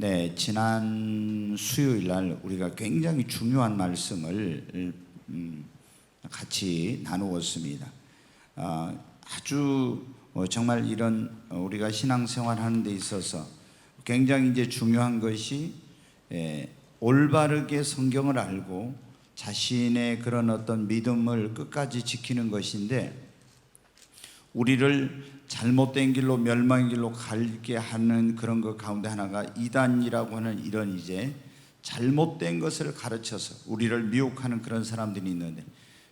네, 지난 수요일 날 우리가 굉장히 중요한 말씀을 같이 나누었습니다. 아주 정말 이런 우리가 신앙생활 하는 데 있어서 굉장히 이제 중요한 것이 올바르게 성경을 알고 자신의 그런 어떤 믿음을 끝까지 지키는 것인데, 우리를 잘못된 길로 멸망의 길로 가게 하는 그런 것 가운데 하나가 이단이라고 하는 이런 이제 잘못된 것을 가르쳐서 우리를 미혹하는 그런 사람들이 있는데,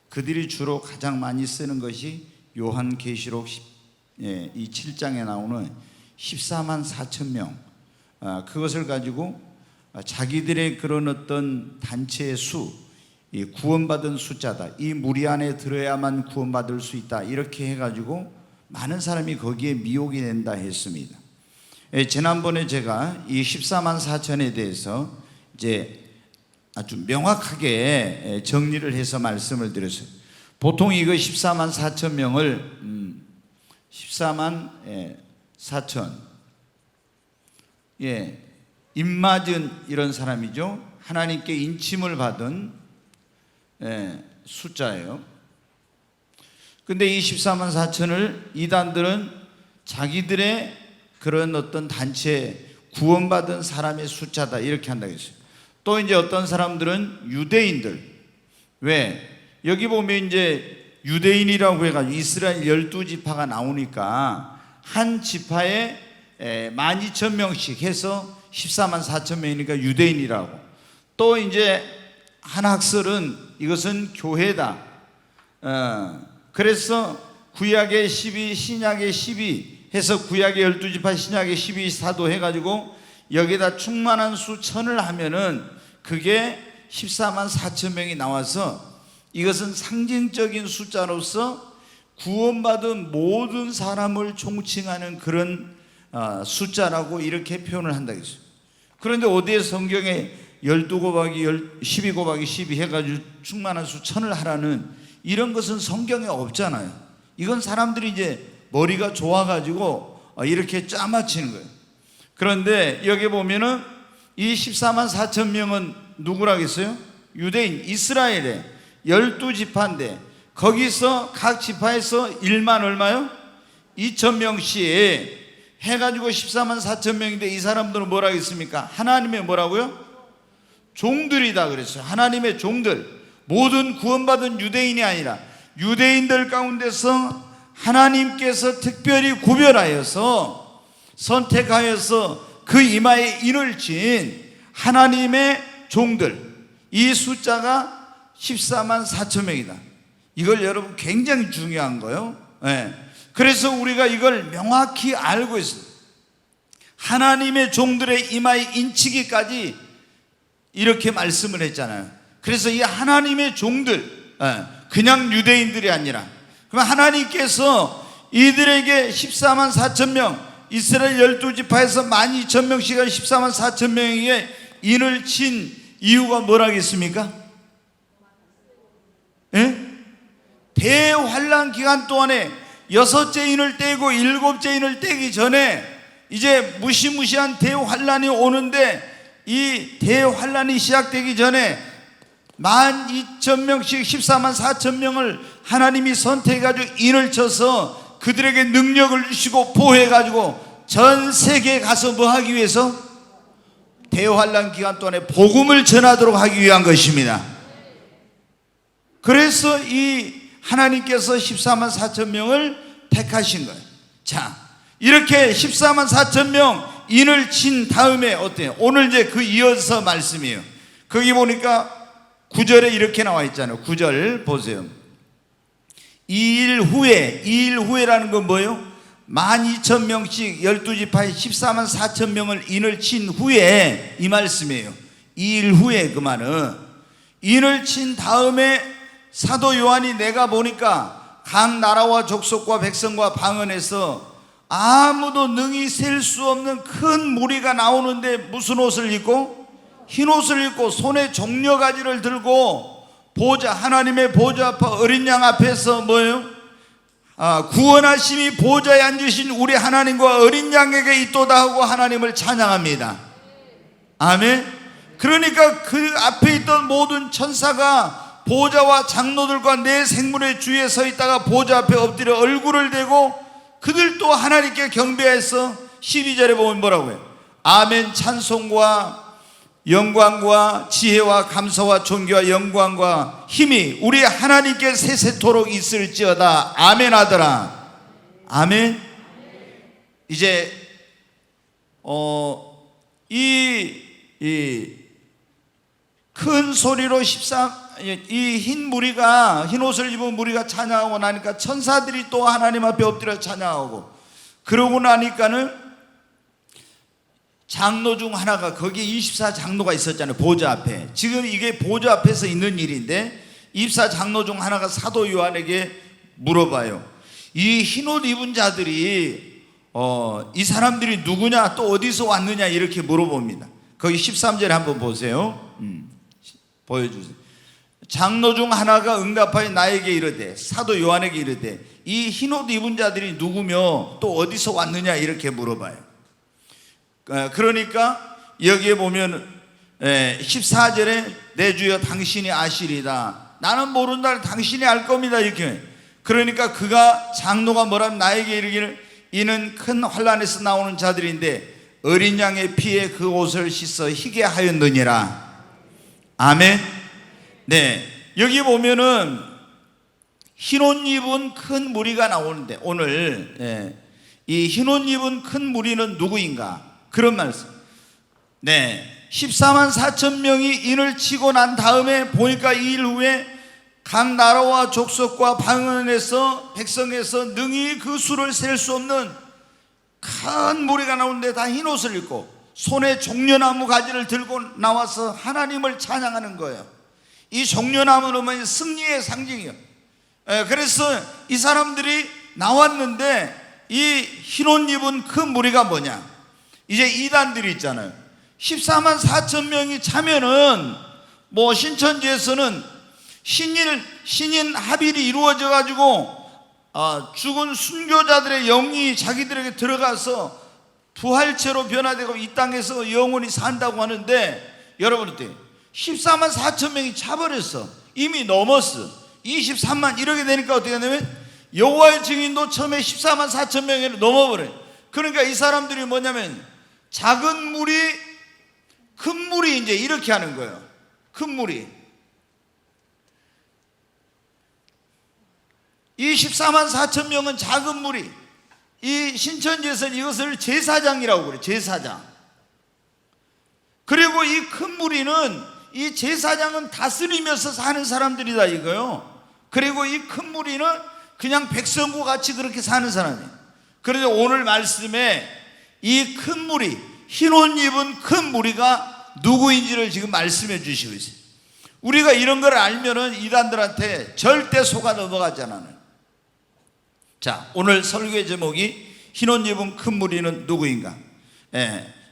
그들이 주로 가장 많이 쓰는 것이 요한계시록 이 7장에 나오는 14만 4천 명, 그것을 가지고 자기들의 그런 어떤 단체의 수, 이 구원받은 숫자다, 이 무리 안에 들어야만 구원받을 수 있다, 이렇게 해가지고 많은 사람이 거기에 미혹이 된다 했습니다. 지난번에 제가 이 14만 4천에 대해서 이제 아주 명확하게 정리를 해서 말씀을 드렸어요. 보통 이거 14만 4천 명을 14만 4천 입맞은 이런 사람이죠. 하나님께 인침을 받은 숫자예요. 근데 이 14만 4천을 이단들은 자기들의 그런 어떤 단체 구원받은 사람의 숫자다 이렇게 한다고 했어요. 또 이제 어떤 사람들은 유대인들, 왜 여기 보면 이제 유대인이라고 해가지고 이스라엘 12지파가 나오니까 한 지파에 12,000명씩 해서 14만 4천 명이니까 유대인이라고. 또 이제 한 학설은 이것은 교회다. 그래서 구약의 12, 신약의 12 해서 구약의 12지파, 신약의 12사도 해가지고 여기다 충만한 수 1000을 하면은 그게 14만 4천 명이 나와서 이것은 상징적인 숫자로서 구원받은 모든 사람을 총칭하는 그런 숫자라고 이렇게 표현을 한다고 했어요. 그런데 어디에 성경에 12 곱하기 12 곱하기 12 해가지고 충만한 수 1000을 하라는 이런 것은 성경에 없잖아요. 이건 사람들이 이제 머리가 좋아가지고 이렇게 짜맞히는 거예요. 그런데 여기 보면은 이 14만 4천 명은 누구라겠어요? 유대인, 이스라엘의 12지파인데 거기서 각 지파에서 1만 얼마요? 2,000명씩 해가지고 14만 4천 명인데 이 사람들은 뭐라 했습니까? 하나님의 뭐라고요? 종들이다 그랬어요. 하나님의 종들. 모든 구원받은 유대인이 아니라 유대인들 가운데서 하나님께서 특별히 구별하여서 선택하여서 그 이마에 인을 친 하나님의 종들, 이 숫자가 14만 4천 명이다. 이걸 여러분 굉장히 중요한 거예요. 그래서 우리가 이걸 명확히 알고 있어요. 하나님의 종들의 이마에 인치기까지 이렇게 말씀을 했잖아요. 그래서 이 하나님의 종들, 그냥 유대인들이 아니라, 그럼 하나님께서 이들에게 14만 4천 명, 이스라엘 12지파에서 12,000명씩을 14만 4천 명에게 인을 친 이유가 뭐라겠습니까? 대환란 기간 동안에 6째 인을 떼고 7째 인을 떼기 전에 이제 무시무시한 대환란이 오는데, 이 대환란이 시작되기 전에 12,000명씩 14만 4천 명을 하나님이 선택해가지고 인을 쳐서 그들에게 능력을 주시고 보호해가지고 전 세계에 가서 뭐 하기 위해서? 대환란 기간 동안에 복음을 전하도록 하기 위한 것입니다. 그래서 이 하나님께서 14만 4천 명을 택하신 거예요. 자, 이렇게 14만 4천 명 인을 친 다음에 어때요? 오늘 이제 그 이어서 말씀이에요. 거기 보니까 9절에 이렇게 나와 있잖아요. 9절 보세요. 2일 후에라는 건 뭐예요? 12,000명씩 12지파에 14만 4천 명을 인을 친 후에 이 말씀이에요. 2일 후에, 그 말은 인을 친 다음에 사도 요한이 내가 보니까 각 나라와 족속과 백성과 방언에서 아무도 능히 셀 수 없는 큰 무리가 나오는데 무슨 옷을 입고? 흰 옷을 입고 손에 종려가지를 들고 보좌, 하나님의 보좌 앞에 어린 양 앞에서 뭐예요? 구원하심이 보좌에 앉으신 우리 하나님과 어린 양에게 있도다 하고 하나님을 찬양합니다. 아멘. 그러니까 그 앞에 있던 모든 천사가 보좌와 장로들과 내 생물의 주위에 서 있다가 보좌 앞에 엎드려 얼굴을 대고 그들도 하나님께 경배해서 12절에 보면 뭐라고 해요? 아멘. 찬송과 영광과 지혜와 감사와 존귀와 영광과 힘이 우리 하나님께 세세토록 있을지어다. 아멘 하더라. 아멘. 이제 이 큰 소리로 이 흰 무리가, 흰 옷을 입은 무리가 찬양하고 나니까 천사들이 또 하나님 앞에 엎드려 찬양하고, 그러고 나니까는 장로 중 하나가, 거기에 24장로가 있었잖아요, 보좌 앞에. 지금 이게 보좌 앞에서 있는 일인데 24장로 중 하나가 사도 요한에게 물어봐요. 이 흰옷 입은 자들이 이 사람들이 누구냐, 또 어디서 왔느냐, 이렇게 물어봅니다. 거기 13절에 한번 보세요. 보여주세요. 장로 중 하나가 응답하여 나에게 이르되, 사도 요한에게 이르되, 이 흰옷 입은 자들이 누구며 또 어디서 왔느냐, 이렇게 물어봐요. 그러니까 여기에 보면 14절에 내 주여 당신이 아시리다. 나는 모른다, 당신이 알 겁니다, 이렇게. 그러니까 그가, 장로가 뭐라면 나에게 이르기를, 이는 큰 환난에서 나오는 자들인데 어린 양의 피에 그 옷을 씻어 희게 하였느니라. 아멘. 네, 여기 보면은 흰옷 입은 큰 무리가 나오는데, 오늘 이 흰옷 입은 큰 무리는 누구인가, 그런 말씀. 네, 14만 4천 명이 인을 치고 난 다음에 보니까 이 일 후에 각 나라와 족속과 방언에서, 백성에서 능히 그 수를 셀 수 없는 큰 무리가 나오는데 다 흰옷을 입고 손에 종려나무 가지를 들고 나와서 하나님을 찬양하는 거예요. 이 종려나무는 뭐냐, 승리의 상징이에요. 그래서 이 사람들이 나왔는데 이 흰옷 입은 큰 무리가 뭐냐, 이제 이단들이 있잖아요. 14만 4천 명이 차면은 뭐 신천지에서는 신인 합일이 이루어져 가지고 죽은 순교자들의 영이 자기들에게 들어가서 부활체로 변화되고 이 땅에서 영원히 산다고 하는데, 여러분 어때요? 14만 4천 명이 차버렸어. 이미 넘었어. 23만 이렇게 되니까 어떻게 되냐면 여호와의 증인도 처음에 14만 4천 명이 넘어버려요. 그러니까 이 사람들이 뭐냐면 작은 무리, 큰 무리, 이제 이렇게 하는 거예요. 큰 무리. 이 14만 4천 명은 작은 무리. 이 신천지에서는 이것을 제사장이라고 그래요. 제사장. 그리고 이 큰 무리는, 이 제사장은 다스리면서 사는 사람들이다 이거요. 그리고 이 큰 무리는 그냥 백성과 같이 그렇게 사는 사람이에요. 그런데 오늘 말씀에 이 큰 무리, 흰옷 입은 큰 무리가 누구인지를 지금 말씀해 주시고 있어요. 우리가 이런 걸 알면은 이단들한테 절대 속아 넘어가지 않아요. 자, 오늘 설교의 제목이 흰옷 입은 큰 무리는 누구인가?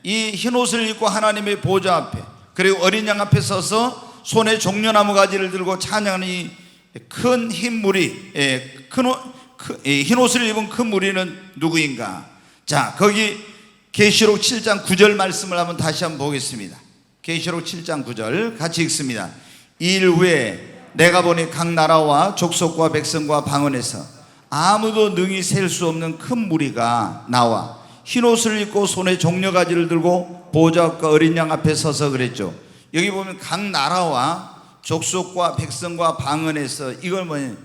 이 흰옷을 입고 하나님의 보좌 앞에, 그리고 어린 양 앞에 서서 손에 종려나무 가지를 들고 찬양하는 이 큰 흰 무리, 흰옷을 입은 큰 무리는 누구인가? 자, 거기 계시록 7장 9절 말씀을 한번 다시 한번 보겠습니다. 계시록 7장 9절 같이 읽습니다. 이 일 후에 내가 보니 각 나라와 족속과 백성과 방언에서 아무도 능히 셀 수 없는 큰 무리가 나와 흰옷을 입고 손에 종려가지를 들고 보좌과 어린 양 앞에 서서 그랬죠. 여기 보면 각 나라와 족속과 백성과 방언에서, 이걸 뭐냐,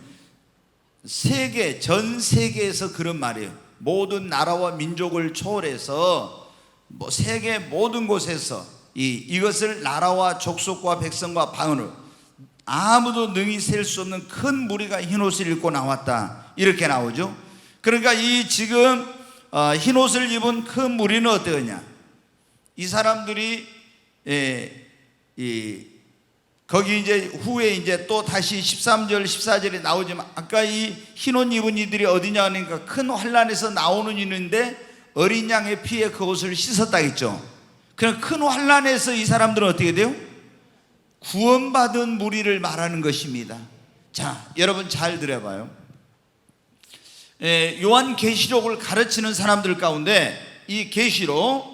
세계, 전 세계에서 그런 말이에요. 모든 나라와 민족을 초월해서 세계 모든 곳에서 이것을 나라와 족속과 백성과 방언으로 아무도 능히 셀 수 없는 큰 무리가 흰옷을 입고 나왔다, 이렇게 나오죠. 그러니까 이 지금 흰옷을 입은 큰 무리는 어떠냐, 이 사람들이 거기 이제 후에 이제 또 다시 13절 14절에 나오지만, 아까 이 흰옷 입은 이들이 어디냐 하니까 큰 환난에서 나오는 이는데 어린 양의 피에 그 옷을 씻었다 했죠. 그럼 큰 환난에서 이 사람들은 어떻게 돼요? 구원받은 무리를 말하는 것입니다. 자, 여러분 잘 들어봐요. 요한계시록을 가르치는 사람들 가운데 이 계시록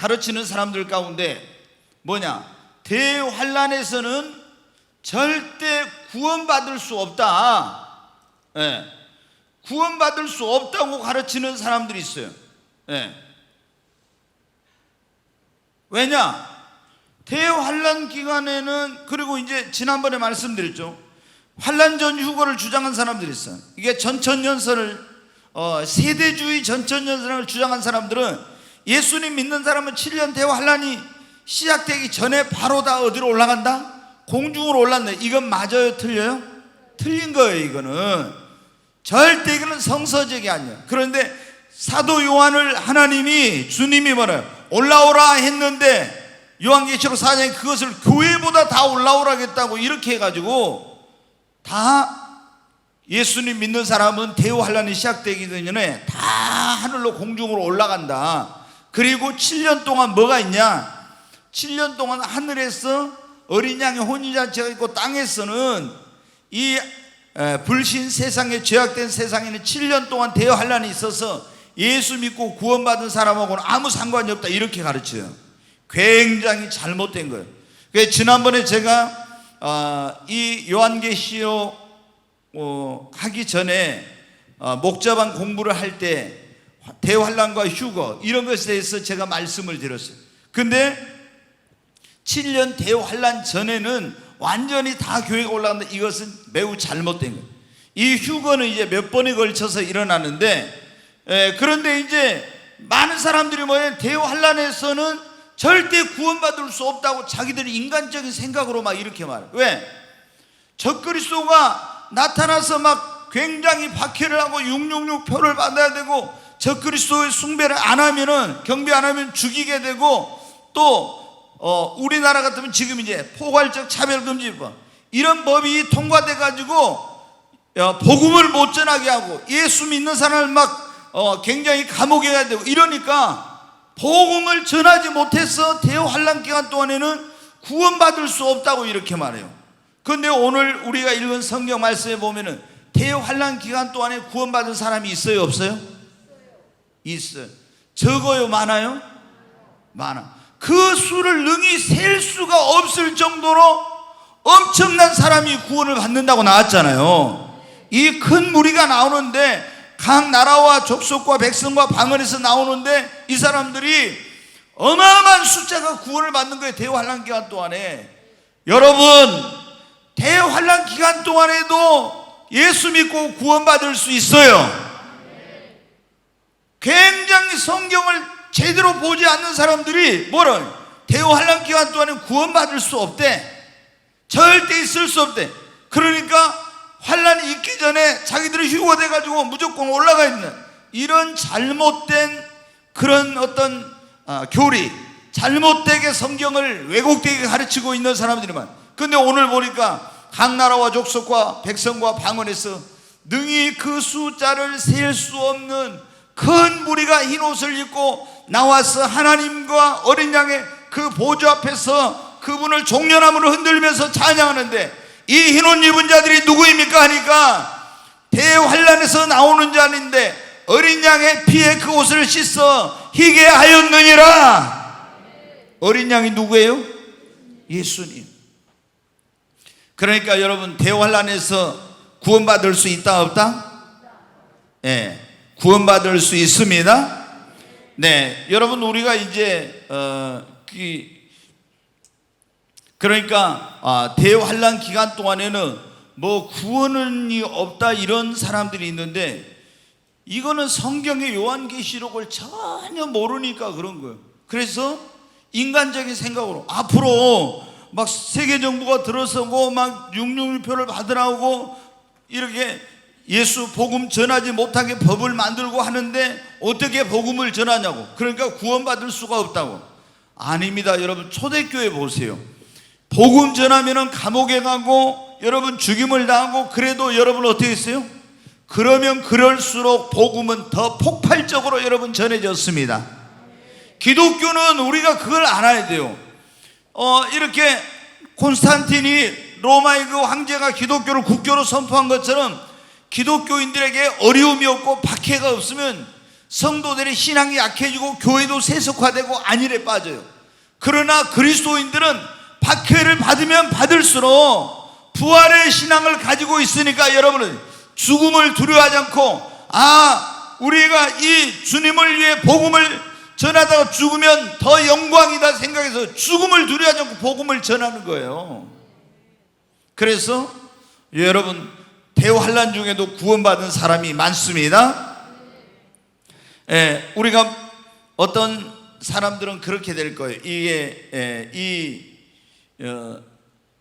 가르치는 사람들 가운데 뭐냐? 대환란에서는 절대 구원받을 수 없다. 예. 구원받을 수 없다고 가르치는 사람들이 있어요. 예. 왜냐? 대환란 기간에는, 그리고 이제 지난번에 말씀드렸죠, 환란 전 휴거를 주장한 사람들이 있어요. 이게 전천년설을 세대주의 전천년설을 주장한 사람들은 예수님 믿는 사람은 7년 대환란이 시작되기 전에 바로 다 어디로 올라간다? 공중으로 올랐네. 이건 맞아요? 틀려요? 틀린 거예요. 이거는 절대, 이거는 성서적이 아니에요. 그런데 사도 요한을 하나님이, 주님이 뭐래요? 올라오라 했는데 요한계시록 4장에 그것을 교회보다 다 올라오라겠다고 이렇게 해가지고, 다 예수님 믿는 사람은 대환란이 시작되기 전에 다 하늘로 공중으로 올라간다. 그리고 7년 동안 뭐가 있냐? 7년 동안 하늘에서 어린 양의 혼인잔치가 있고, 땅에서는 이 불신 세상에, 죄악된 세상에는 7년 동안 대환란이 있어서 예수 믿고 구원받은 사람하고는 아무 상관이 없다, 이렇게 가르쳐요. 굉장히 잘못된 거예요. 그래서 지난번에 제가 이 요한계시록 하기 전에 목자반 공부를 할 때 대환란과 휴거 이런 것에 대해서 제가 말씀을 드렸어요. 근데 7년 대환란 전에는 완전히 다 교회가 올라간다, 이것은 매우 잘못된 거예요. 이 휴거는 이제 몇 번에 걸쳐서 일어나는데, 그런데 이제 많은 사람들이 뭐예요? 대환란에서는 절대 구원받을 수 없다고 자기들이 인간적인 생각으로 막 이렇게 말해요. 왜? 적그리스도가 나타나서 막 굉장히 박해를 하고 666 표를 받아야 되고, 적그리스도의 숭배를 안 하면은, 경배 안 하면 죽이게 되고, 또 우리나라 같으면 지금 이제 포괄적 차별금지법 이런 법이 통과돼 가지고 복음을 못 전하게 하고, 예수 믿는 사람을 막 굉장히 감옥에 가야 되고, 이러니까 복음을 전하지 못해서 대환란 기간 동안에는 구원받을 수 없다고 이렇게 말해요. 그런데 오늘 우리가 읽은 성경 말씀에 보면은 대환란 기간 동안에 구원받은 사람이 있어요, 없어요? 있어요. 적어요, 많아요? 많아. 그 수를 능히 셀 수가 없을 정도로 엄청난 사람이 구원을 받는다고 나왔잖아요. 이 큰 무리가 나오는데, 각 나라와 족속과 백성과 방언에서 나오는데, 이 사람들이 어마어마한 숫자가 구원을 받는 거예요, 대환란 기간 동안에. 여러분, 대환란 기간 동안에도 예수 믿고 구원받을 수 있어요. 굉장히 성경을 제대로 보지 않는 사람들이 뭐라, 대환란 기간 동안에 구원받을 수 없대, 절대 있을 수 없대. 그러니까 환란이 있기 전에 자기들이 휴거돼 가지고 무조건 올라가 있는 이런 잘못된 그런 어떤 교리, 잘못되게 성경을 왜곡되게 가르치고 있는 사람들이 많아요. 그런데 오늘 보니까 각 나라와 족속과 백성과 방언에서 능히 그 숫자를 셀 수 없는 큰 무리가 흰 옷을 입고 나와서 하나님과 어린 양의 그 보좌 앞에서 그분을 종려나무로 흔들면서 찬양하는데, 이 흰 옷 입은 자들이 누구입니까 하니까 대환란에서 나오는 자인데 어린 양의 피에 그 옷을 씻어 희게 하였느니라. 어린 양이 누구예요? 예수님. 그러니까 여러분, 대환란에서 구원받을 수 있다 없다? 네, 구원받을 수 있습니다. 네, 여러분, 우리가 이제 그러니까 대환란 기간 동안에는 뭐 구원이 없다 이런 사람들이 있는데, 이거는 성경의 요한계시록을 전혀 모르니까 그런 거예요. 그래서 인간적인 생각으로 앞으로 막 세계 정부가 들어서고 막 666표를 받으라고 이렇게 예수 복음 전하지 못하게 법을 만들고 하는데, 어떻게 복음을 전하냐고. 그러니까 구원받을 수가 없다고. 아닙니다. 여러분, 초대교회 보세요. 복음 전하면은 감옥에 가고 여러분 죽임을 당하고, 그래도 여러분 어떻게 했어요? 그러면 그럴수록 복음은 더 폭발적으로 여러분 전해졌습니다. 기독교는 우리가 그걸 알아야 돼요. 이렇게 콘스탄틴이 로마의 그 황제가 기독교를 국교로 선포한 것처럼 기독교인들에게 어려움이 없고 박해가 없으면 성도들의 신앙이 약해지고 교회도 세속화되고 안일에 빠져요. 그러나 그리스도인들은 박해를 받으면 받을수록 부활의 신앙을 가지고 있으니까 여러분은 죽음을 두려워하지 않고, 우리가 이 주님을 위해 복음을 전하다가 죽으면 더 영광이다 생각해서 죽음을 두려워하지 않고 복음을 전하는 거예요. 그래서 여러분, 대환란 중에도 구원받은 사람이 많습니다. 우리가 어떤 사람들은 그렇게 될 거예요. 이게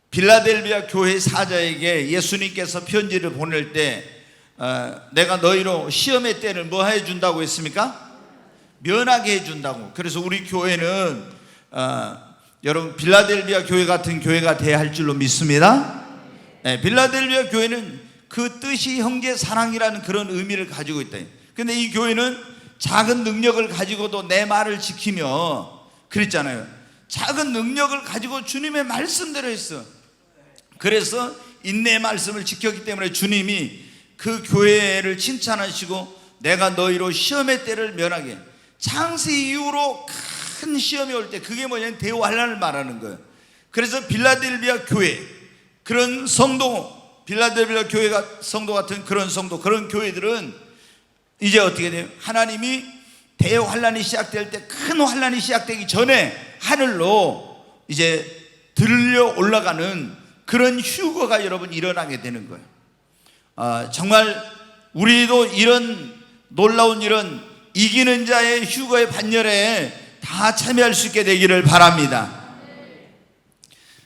빌라델비아 교회 사자에게 예수님께서 편지를 보낼 때 내가 너희로 시험의 때를 뭐 해준다고 했습니까? 면하게 해준다고. 그래서 우리 교회는 여러분 빌라델비아 교회 같은 교회가 돼야 할 줄로 믿습니다. 빌라델비아 교회는 그 뜻이 형제 사랑이라는 그런 의미를 가지고 있다. 근데 이 교회는 작은 능력을 가지고도 내 말을 지키며 그랬잖아요. 작은 능력을 가지고 주님의 말씀대로 했어. 그래서 인내의 말씀을 지켰기 때문에 주님이 그 교회를 칭찬하시고 내가 너희로 시험의 때를 면하게. 창세 이후로 큰 시험이 올 때, 그게 뭐냐면 대환란을 말하는 거예요. 그래서 빌라델비아 교회, 그런 성도, 빌라델비아 교회가 성도 같은 그런 성도, 그런 교회들은 이제 어떻게 돼요? 하나님이 대환란이 시작될 때, 큰 환란이 시작되기 전에 하늘로 이제 들려 올라가는 그런 휴거가 여러분 일어나게 되는 거예요. 정말 우리도 이런 놀라운 이런 이기는 자의 휴거의 반열에 다 참여할 수 있게 되기를 바랍니다.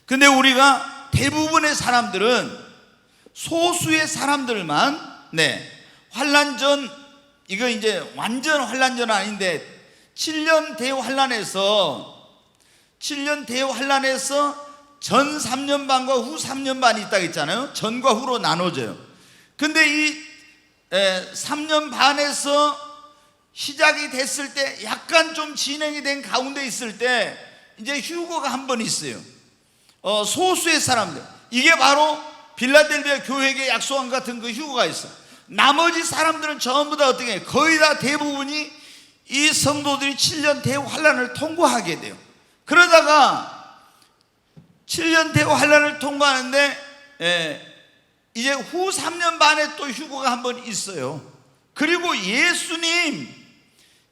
근데 우리가 대부분의 사람들은, 소수의 사람들만 환란 전, 이거 이제 완전 환란 전은 아닌데 7년 대환란에서 전 3년 반과 후 3년 반이 있다고 했잖아요. 전과 후로 나눠져요. 근데 이 3년 반에서 시작이 됐을 때, 약간 좀 진행이 된 가운데 있을 때 이제 휴거가 한 번 있어요. 소수의 사람들, 이게 바로 빌라델비아 교회에게 약속한 같은 그 휴거가 있어. 나머지 사람들은 전부 다 어떻게 해요? 거의 다 대부분이 이 성도들이 7년 대환란을 통과하게 돼요. 그러다가 7년 대환란을 통과하는데 이제 후 3년 반에 또 휴거가 한 번 있어요. 그리고 예수님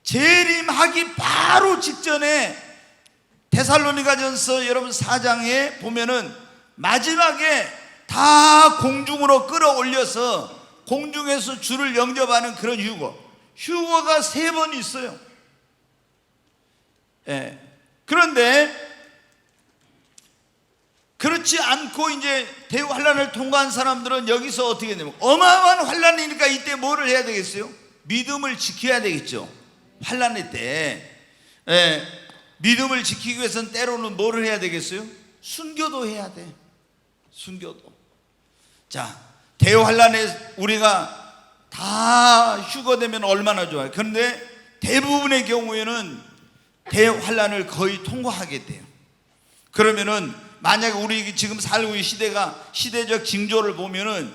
재림하기 바로 직전에 데살로니가전서 여러분 4장에 보면은 마지막에 다 공중으로 끌어올려서 공중에서 주를 영접하는 그런 휴거가 3번 있어요. 그런데 그렇지 않고 이제 대환란을 통과한 사람들은 여기서 어떻게 되냐면, 어마어마한 환란이니까 이때 뭐를 해야 되겠어요? 믿음을 지켜야 되겠죠. 환란의 때 믿음을 지키기 위해서는 때로는 뭐를 해야 되겠어요? 순교도 해야 돼. 순교도. 자, 대환란에 우리가 다 휴거되면 얼마나 좋아요. 그런데 대부분의 경우에는 대환란을 거의 통과하게 돼요. 그러면은 만약에 우리 지금 살고 있는 시대가, 시대적 징조를 보면은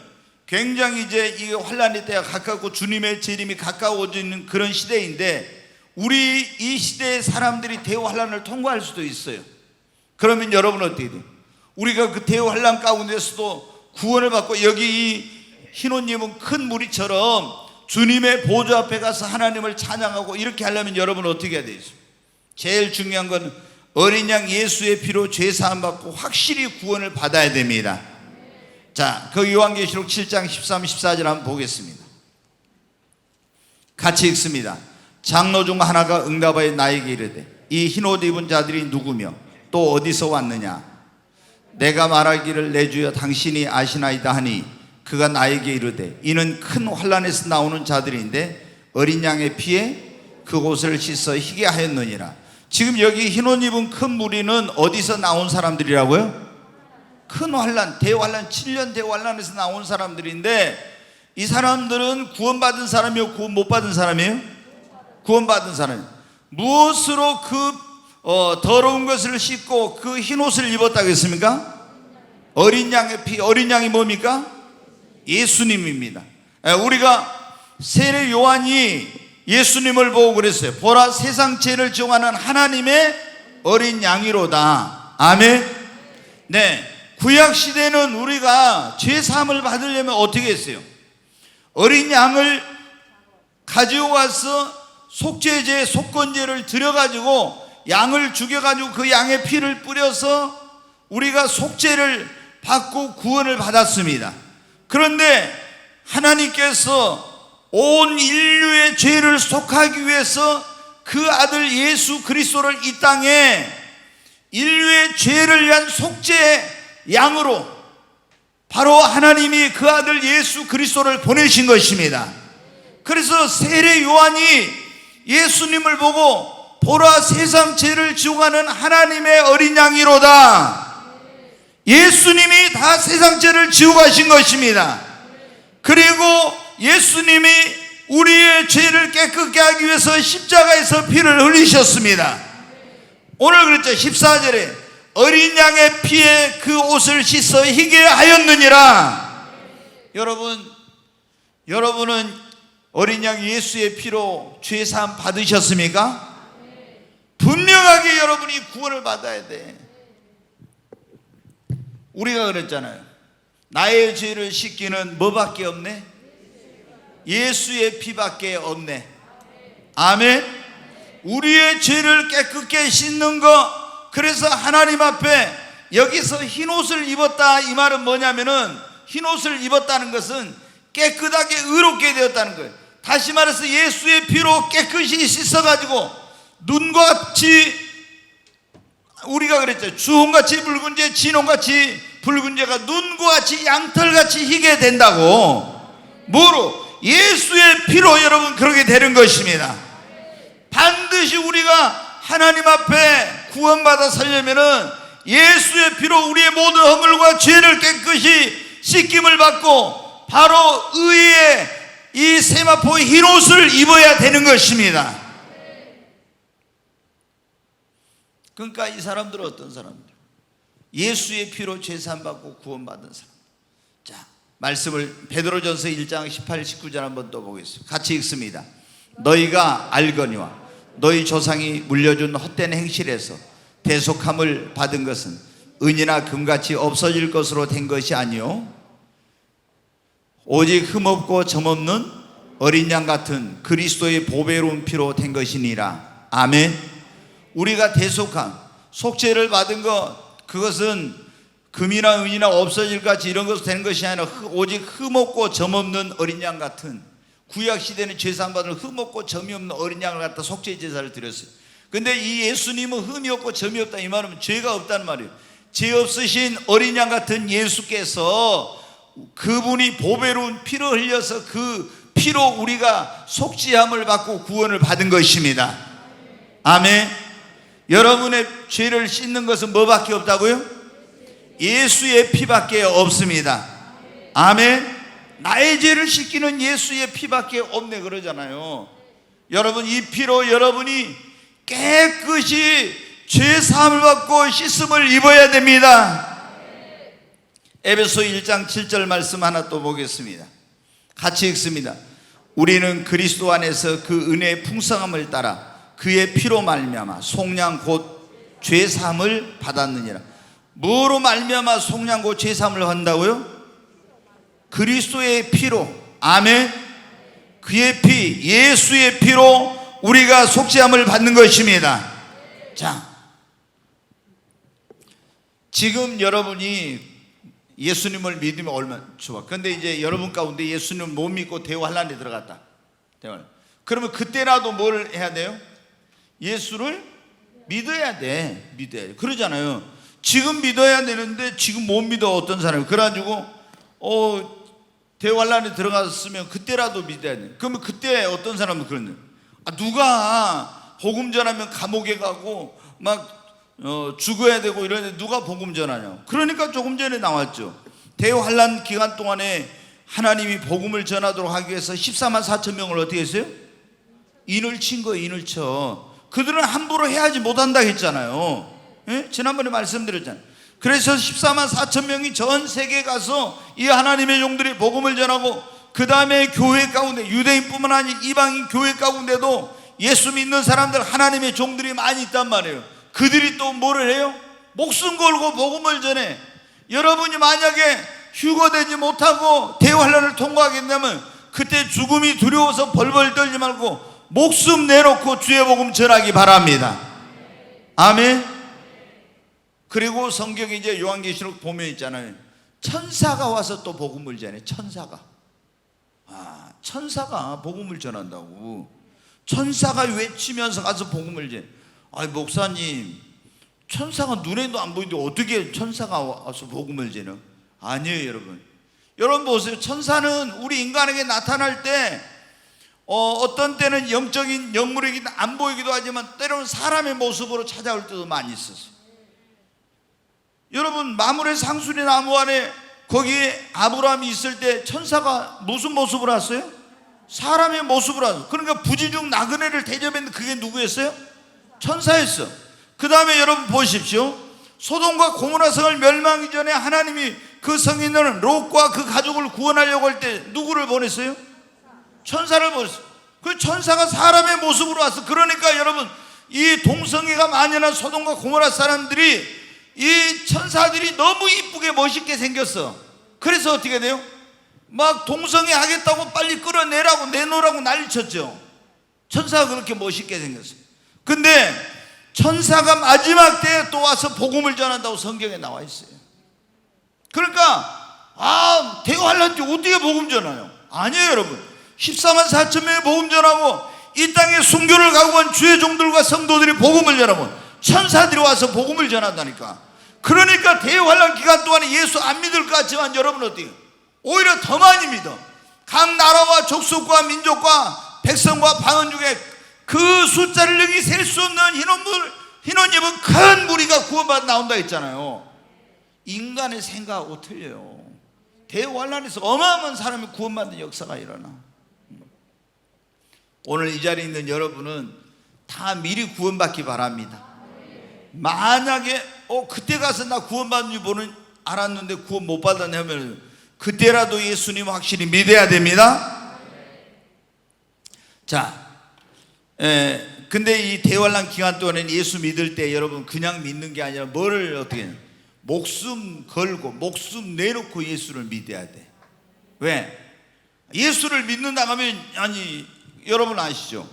굉장히 이제 이 환란의 때가 가깝고 주님의 재림이 가까워지는 그런 시대인데, 우리 이 시대의 사람들이 대환란을 통과할 수도 있어요. 그러면 여러분 어떻게 돼요? 우리가 그 대환란 가운데서도 구원을 받고, 여기 이 흰옷입은 큰 무리처럼 주님의 보좌 앞에 가서 하나님을 찬양하고 이렇게 하려면 여러분 어떻게 해야 되죠? 제일 중요한 건 어린 양 예수의 피로 죄 사함 받고 확실히 구원을 받아야 됩니다. 자, 그 요한계시록 7장 13, 14절 한번 보겠습니다. 같이 읽습니다. 장로 중 하나가 응답하여 나에게 이르되, 이 흰옷 입은 자들이 누구며 또 어디서 왔느냐? 내가 말하기를 내 주여 당신이 아시나이다 하니, 그가 나에게 이르되, 이는 큰 환란에서 나오는 자들인데 어린 양의 피에 그곳을 씻어 희게 하였느니라. 지금 여기 흰옷 입은 큰 무리는 어디서 나온 사람들이라고요? 큰 환란, 대환란, 7년 대환란에서 나온 사람들인데, 이 사람들은 구원받은 사람이요, 구원 못 받은 사람이에요? 구원받은 사람이에요. 무엇으로 그 더러운 것을 씻고 그 흰옷을 입었다고 했습니까? 어린 양의 피. 어린 양이 뭡니까? 예수님입니다. 우리가 세례 요한이 예수님을 보고 그랬어요. 보라, 세상 죄를 지용하는 하나님의 어린 양이로다. 아멘. 네, 구약 시대는 우리가 죄 사함을 받으려면 어떻게 했어요? 어린 양을 가지고 와서 속죄제, 속건제를 드려가지고 양을 죽여가지고 그 양의 피를 뿌려서 우리가 속죄를 받고 구원을 받았습니다. 그런데 하나님께서 온 인류의 죄를 속하기 위해서 그 아들 예수 그리스도를 이 땅에 인류의 죄를 위한 속죄 양으로 바로 하나님이 그 아들 예수 그리스도를 보내신 것입니다. 그래서 세례 요한이 예수님을 보고 보라, 세상 죄를 지용하는 하나님의 어린 양이로다. 예수님이 다 세상 죄를 지고 가신 것입니다. 그리고 예수님이 우리의 죄를 깨끗게 하기 위해서 십자가에서 피를 흘리셨습니다. 오늘 그랬죠. 14절에 어린 양의 피에 그 옷을 씻어 희게 하였느니라. 여러분은 어린 양 예수의 피로 죄사함 받으셨습니까? 분명하게 여러분이 구원을 받아야 돼. 우리가 그랬잖아요. 나의 죄를 씻기는 뭐밖에 없네? 예수의 피밖에 없네. 아멘. 우리의 죄를 깨끗게 씻는 것. 그래서 하나님 앞에 여기서 흰옷을 입었다, 이 말은 뭐냐면은 흰옷을 입었다는 것은 깨끗하게 의롭게 되었다는 거예요. 다시 말해서 예수의 피로 깨끗이 씻어가지고 눈과 같이, 우리가 그랬죠. 주홍같이 붉은 죄, 진홍같이 붉은 죄가 눈과 같이 양털같이 희게 된다고. 뭐로? 예수의 피로 여러분 그렇게 되는 것입니다. 반드시 우리가 하나님 앞에 구원받아 살려면은 예수의 피로 우리의 모든 허물과 죄를 깨끗이 씻김을 받고 바로 의의 이 세마포의 흰옷을 입어야 되는 것입니다. 그러니까 이 사람들은 어떤 사람들? 예수의 피로 죄사함 받고 구원받은 사람. 자, 말씀을 베드로전서 1장 18, 19절 한번 또 보겠습니다. 같이 읽습니다. 너희가 알거니와 너희 조상이 물려준 헛된 행실에서 대속함을 받은 것은 은이나 금같이 없어질 것으로 된 것이 아니요 오직 흠없고 점없는 어린 양 같은 그리스도의 보배로운 피로 된 것이니라. 아멘. 우리가 대속함, 속죄를 받은 것, 그것은 금이나 은이나 없어질 같이 이런 것으로 된 것이 아니라 오직 흠없고 점없는 어린 양 같은, 구약 시대는 죄사함 받을 흠없고 점이 없는 어린 양을 갖다 속죄 제사를 드렸어요. 근데 이 예수님은 흠이 없고 점이 없다, 이 말은 죄가 없다는 말이에요. 죄 없으신 어린 양 같은 예수께서 그분이 보배로운 피를 흘려서 그 피로 우리가 속죄함을 받고 구원을 받은 것입니다. 아멘. 여러분의 죄를 씻는 것은 뭐밖에 없다고요? 예수의 피밖에 없습니다. 아멘. 나의 죄를 씻기는 예수의 피밖에 없네 그러잖아요. 여러분, 이 피로 여러분이 깨끗이 죄 사함을 받고 씻음을 입어야 됩니다. 에베소 1장 7절 말씀 하나 또 보겠습니다. 같이 읽습니다. 우리는 그리스도 안에서 그 은혜의 풍성함을 따라 그의 피로 말미암아 속량 곧 죄 사함을 받았느니라. 뭐로 말미암아 속량 곧 죄 사함을 받는다고요? 그리스도의 피로. 아멘. 그의 피, 예수의 피로 우리가 속죄함을 받는 것입니다. 자, 지금 여러분이 예수님을 믿으면 얼마나 좋아. 그런데 이제 여러분 가운데 예수님을 못 믿고 대환란에 들어갔다. 그러면 그때라도 뭘 해야 돼요? 예수를 믿어야 돼. 믿어야 돼. 그러잖아요. 지금 믿어야 되는데 지금 못 믿어 어떤 사람이. 그래가지고 대환란에 들어갔으면 그때라도 믿어야 돼. 그러면 그때 어떤 사람은 그러네. 누가 복음 전하면 감옥에 가고 막 죽어야 되고 이러는데 누가 복음 전하냐. 그러니까 조금 전에 나왔죠. 대환란 기간 동안에 하나님이 복음을 전하도록 하기 위해서 14만 4천 명을 어떻게 했어요? 인을 친 거예요. 인을 쳐. 그들은 함부로 해야지 못한다 했잖아요. 예? 지난번에 말씀드렸잖아요. 그래서 14만 4천 명이 전 세계에 가서 이 하나님의 종들이 복음을 전하고 그 다음에 교회 가운데 유대인뿐만 아니라 이방인 교회 가운데도 예수 믿는 사람들, 하나님의 종들이 많이 있단 말이에요. 그들이 또 뭐를 해요? 목숨 걸고 복음을 전해. 여러분이 만약에 휴거되지 못하고 대환란을 통과하게 된다면 그때 죽음이 두려워서 벌벌 떨지 말고 목숨 내놓고 주의 복음 전하기 바랍니다. 아멘. 그리고 성경에 이제 요한계시록 보면 있잖아요. 천사가 와서 또 복음을 전해. 천사가 복음을 전한다고. 천사가 외치면서 가서 복음을 전해. 아이 목사님, 천사가 눈에도 안 보이는데 어떻게 천사가 와서 복음을 전해? 아니에요, 여러분. 여러분 보세요. 천사는 우리 인간에게 나타날 때 어떤 때는 영적인 영물이기도 안 보이기도 하지만 때로는 사람의 모습으로 찾아올 때도 많이 있었어요. 여러분, 마물의 상수리 나무 안에 거기에 아브라함이 있을 때 천사가 무슨 모습으로 왔어요? 사람의 모습으로 왔어요. 그러니까 부지중 나그네를 대접했는데 그게 누구였어요? 천사였어. 그 다음에 여러분 보십시오. 소돔과 고모라 성을 멸망하기 전에 하나님이 그 성에 있는 롯과 그 가족을 구원하려고 할 때 누구를 보냈어요? 천사를 보냈어요. 그 천사가 사람의 모습으로 왔어. 그러니까 여러분, 이 동성애가 만연한 소돔과 고모라 사람들이 이 천사들이 너무 이쁘게 멋있게 생겼어. 그래서 어떻게 돼요? 막 동성애 하겠다고 빨리 끌어내라고 내놓으라고 난리쳤죠. 천사가 그렇게 멋있게 생겼어. 근데 천사가 마지막 때에 또 와서 복음을 전한다고 성경에 나와 있어요. 그러니까 대환란 때 어떻게 복음 전하요? 아니에요, 여러분. 14만 4천 명의 복음 전하고 이 땅에 순교를 각오한 주의 종들과 성도들이 복음을 전하고 천사들이 와서 복음을 전한다니까. 그러니까 대환란 기간 동안에 예수 안 믿을 것 같지만 여러분 어때요? 오히려 더 많이 믿어. 각 나라와 족속과 민족과 백성과 방언 중에 그 숫자를 능히 셀 수 없는 흰옷 입은 큰 무리가 구원받아 나온다 했잖아요. 인간의 생각하고 틀려요. 대환란에서 어마어마한 사람이 구원받는 역사가 일어나. 오늘 이 자리에 있는 여러분은 다 미리 구원받기 바랍니다. 만약에 그때 가서 나 구원받는 줄 알았는데 구원 못 받았냐면 그때라도 예수님 확실히 믿어야 됩니다. 자, 근데 이 대환란 기간 동안에는 예수 믿을 때 여러분 그냥 믿는 게 아니라 뭐를 어떻게 해요? 목숨 걸고 목숨 내놓고 예수를 믿어야 돼. 왜? 예수를 믿는다 하면 여러분 아시죠?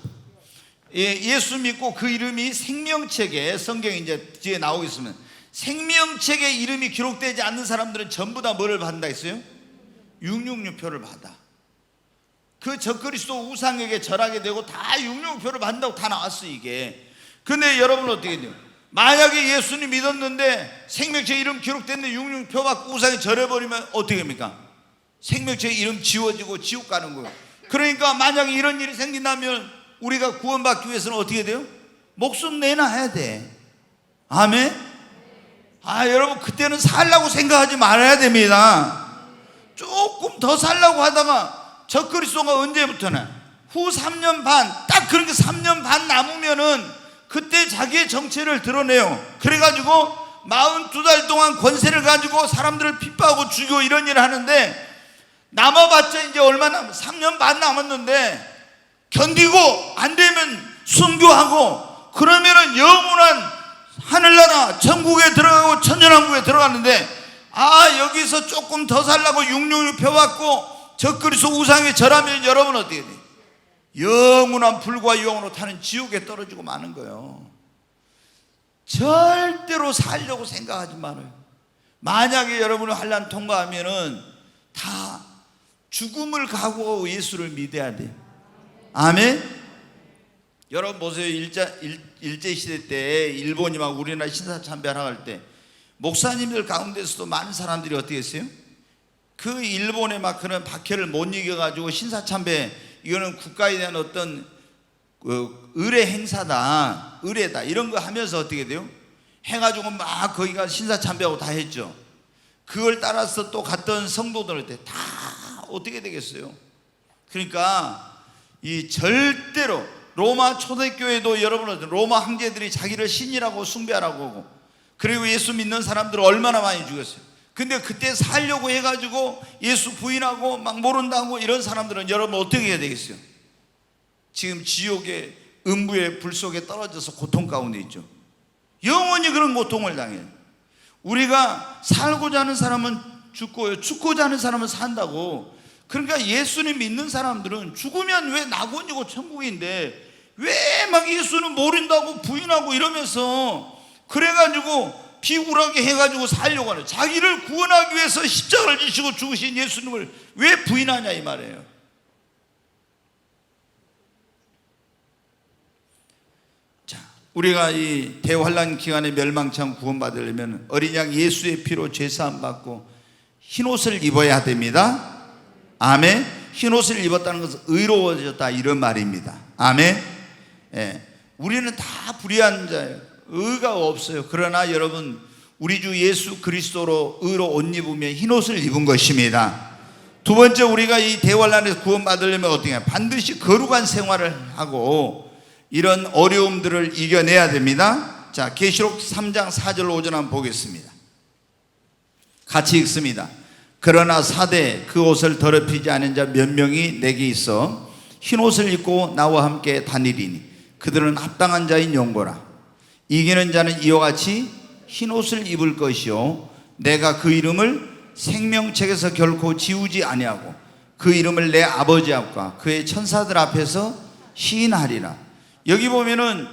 예수 믿고 그 이름이 생명책에 성경에 이제 뒤에 나오고 있으면 생명책에 이름이 기록되지 않는 사람들은 전부 다 뭐를 받는다 했어요? 666표를 받아. 그 적그리스도 우상에게 절하게 되고 다 666표를 받는다고 다 나왔어 이게. 근데 여러분 어떻게 돼요? 만약에 예수님 믿었는데 생명책 이름 기록됐는데 666표 받고 우상에 절해버리면 어떻게 합니까? 생명책 이름 지워지고 지옥 가는 거예요. 그러니까 만약에 이런 일이 생긴다면 우리가 구원받기 위해서는 어떻게 돼요? 목숨 내놔야 돼. 아멘? 여러분 그때는 살라고 생각하지 말아야 됩니다. 조금 더 살라고 하다가 적그리스도가 언제부터나 후 3년 반, 딱 그렇게 3년 반 남으면은 그때 자기의 정체를 드러내요. 그래가지고 42달 동안 권세를 가지고 사람들을 핍박하고 죽이고 이런 일을 하는데 남아봤자 이제 얼마 3년 반 남았는데 견디고 안 되면 순교하고 그러면은 영원한 하늘나라 천국에 들어가고 천년왕국에 들어갔는데 여기서 조금 더 살라고 666표 받고 적그리스도 우상에 절하면 여러분 어떻게 돼요? 영원한 불과 유황으로 타는 지옥에 떨어지고 마는 거예요. 절대로 살려고 생각하지 말아요. 만약에 여러분이 환난 통과하면은 다 죽음을 각오하고 예수를 믿어야 돼요. 아멘. 여러분 보세요. 일제시대 때 일본이 막 우리나라 신사참배하러 때 목사님들 가운데서도 많은 사람들이 어떻게 했어요? 그 일본의 막 그런 박해를 못 이겨가지고 신사참배, 이거는 국가에 대한 어떤 의례 행사다, 의례다 이런 거 하면서 어떻게 돼요? 해가지고 막 거기가 신사참배하고 다 했죠. 그걸 따라서 또 갔던 성도들한테 다 어떻게 되겠어요? 그러니까 이 절대로 로마 초대교회도 여러분 로마 황제들이 자기를 신이라고 숭배하라고 하고 그리고 예수 믿는 사람들을 얼마나 많이 죽였어요. 근데 그때 살려고 해가지고 예수 부인하고 막 모른다고 이런 사람들은 여러분 어떻게 해야 되겠어요? 지금 지옥의 음부의 불 속에 떨어져서 고통 가운데 있죠. 영원히 그런 고통을 당해요. 우리가 살고자 하는 사람은 죽고요, 죽고자 하는 사람은 산다고. 그러니까 예수님 믿는 사람들은 죽으면 왜 낙원이고 천국인데 왜 막 예수는 모른다고 부인하고 이러면서 그래가지고 비굴하게 해가지고 살려고 하는, 자기를 구원하기 위해서 십자가를 지시고 죽으신 예수님을 왜 부인하냐 이 말이에요. 자, 우리가 이 대환란 기간에 멸망치 않고 구원받으려면 어린 양 예수의 피로 죄사함 받고 흰옷을 입어야 됩니다. 아멘. 흰옷을 입었다는 것은 의로워졌다 이런 말입니다. 아멘. 예. 우리는 다 불의한 자예요. 의가 없어요. 그러나 여러분, 우리 주 예수 그리스도로 의로 옷 입으면 흰옷을 입은 것입니다. 두 번째, 우리가 이 대환란에서 구원받으려면 어떻게 해요? 반드시 거룩한 생활을 하고 이런 어려움들을 이겨내야 됩니다. 자, 계시록 3장 4절 5절 한번 보겠습니다. 같이 읽습니다. 그러나 사대 그 옷을 더럽히지 않은 자 몇 명이 내게 있어 흰옷을 입고 나와 함께 다니리니 그들은 합당한 자인 용고라. 이기는 자는 이와 같이 흰옷을 입을 것이요 내가 그 이름을 생명책에서 결코 지우지 아니하고 그 이름을 내 아버지 앞과 그의 천사들 앞에서 시인하리라. 여기 보면은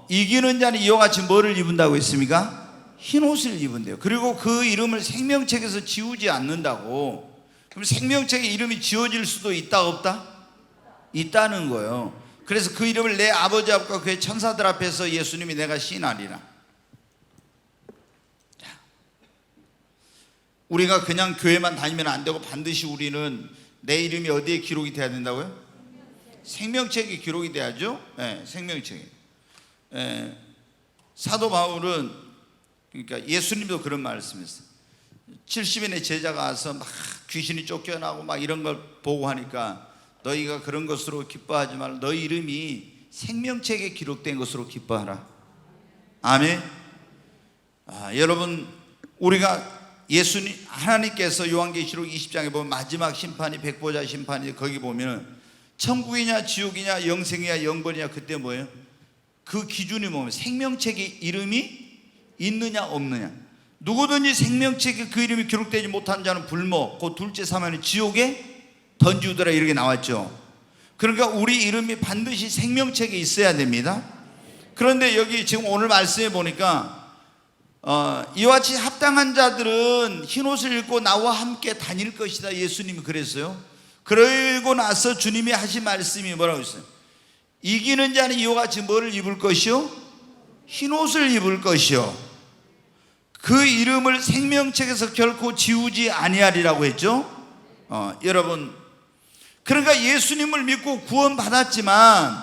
이기는 자는 이와 같이 뭐를 입은다고 했습니까? 흰옷을 입은대요. 그리고 그 이름을 생명책에서 지우지 않는다고. 그럼 생명책에 이름이 지워질 수도 있다 없다? 있다는 거예요. 그래서 그 이름을 내 아버지 앞과 그의 천사들 앞에서 예수님이 내가 시인하리라. 우리가 그냥 교회만 다니면 안 되고 반드시 우리는 내 이름이 어디에 기록이 돼야 된다고요? 생명책에 기록이 돼야죠. 네, 생명책에. 네, 사도 바울은, 그러니까 예수님도 그런 말씀했어요. 70인의 제자가 와서 막 귀신이 쫓겨나고 막 이런 걸 보고 하니까 너희가 그런 것으로 기뻐하지 말라. 너희 이름이 생명책에 기록된 것으로 기뻐하라. 아멘. 여러분, 우리가 예수님, 하나님께서 요한계시록 20장에 보면 마지막 심판이 백보자 심판이, 거기 보면 천국이냐 지옥이냐 영생이냐 영벌이냐, 그때 뭐예요? 그 기준이 뭐냐면 생명책에 이름이 있느냐 없느냐. 누구든지 생명책에 그 이름이 기록되지 못한 자는 불모, 그 둘째 사망의 지옥에 던지우더라, 이렇게 나왔죠. 그러니까 우리 이름이 반드시 생명책에 있어야 됩니다. 그런데 여기 지금 오늘 말씀해 보니까 이와 같이 합당한 자들은 흰옷을 입고 나와 함께 다닐 것이다, 예수님이 그랬어요. 그러고 나서 주님이 하신 말씀이 뭐라고 했어요? 이기는 자는 이와 같이 뭐를 입을 것이요? 흰옷을 입을 것이요 그 이름을 생명책에서 결코 지우지 아니하리라고 했죠. 여러분, 그러니까 예수님을 믿고 구원받았지만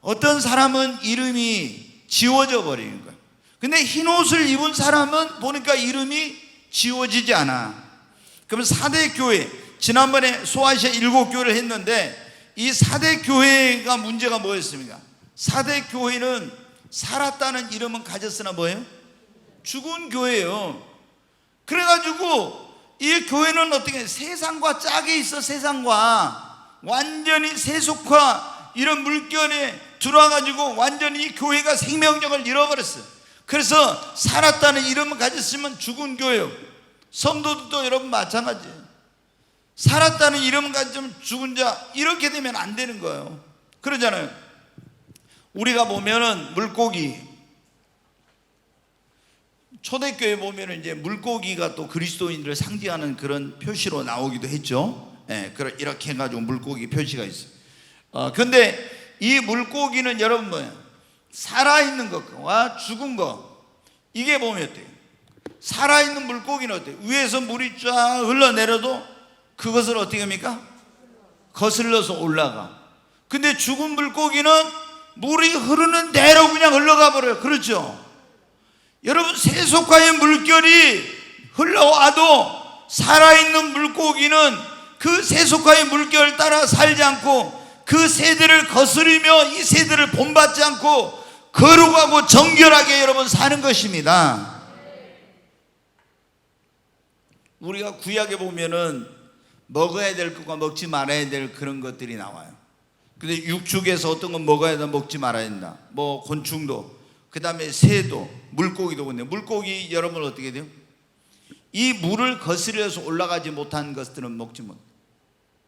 어떤 사람은 이름이 지워져 버리는 거예요. 근데 흰옷을 입은 사람은 보니까 이름이 지워지지 않아. 그러면 4대 교회, 지난번에 소아시아 7교회를 했는데 이 4대 교회가 문제가 뭐였습니까? 4대 교회는 살았다는 이름은 가졌으나 뭐예요? 죽은 교회예요. 그래가지고 이 교회는 어떻게 세상과 짝이 있어. 세상과 완전히 세속화 이런 물결에 들어와가지고 완전히 이 교회가 생명력을 잃어버렸어요. 그래서 살았다는 이름을 가졌으면 죽은 교회예요. 성도들도 여러분 마찬가지예요. 살았다는 이름을 가졌으면 죽은 자, 이렇게 되면 안 되는 거예요. 그러잖아요. 우리가 보면은 물고기, 초대교회 보면은 이제 물고기가 또 그리스도인들을 상징하는 그런 표시로 나오기도 했죠. 이렇게 해가지고 물고기 표시가 있어요. 근데 이 물고기는 여러분 뭐예요? 살아있는 것과 죽은 것, 이게 보면 어때요? 살아있는 물고기는 어때요? 위에서 물이 쫙 흘러내려도 그것을 어떻게 합니까? 거슬러서 올라가. 근데 죽은 물고기는 물이 흐르는 대로 그냥 흘러가 버려요. 그렇죠? 여러분, 세속화의 물결이 흘러와도 살아있는 물고기는 그 세속화의 물결을 따라 살지 않고 그 세대를 거스르며 이 세대를 본받지 않고 거룩하고 정결하게 여러분 사는 것입니다. 우리가 구약에 보면은 먹어야 될 것과 먹지 말아야 될 그런 것들이 나와요. 근데 육축에서 어떤 건 먹어야 된다, 먹지 말아야 된다. 뭐 곤충도, 그 다음에 새도, 물고기도. 근데 물고기 여러분 어떻게 돼요? 이 물을 거스려서 올라가지 못한 것들은 먹지 못.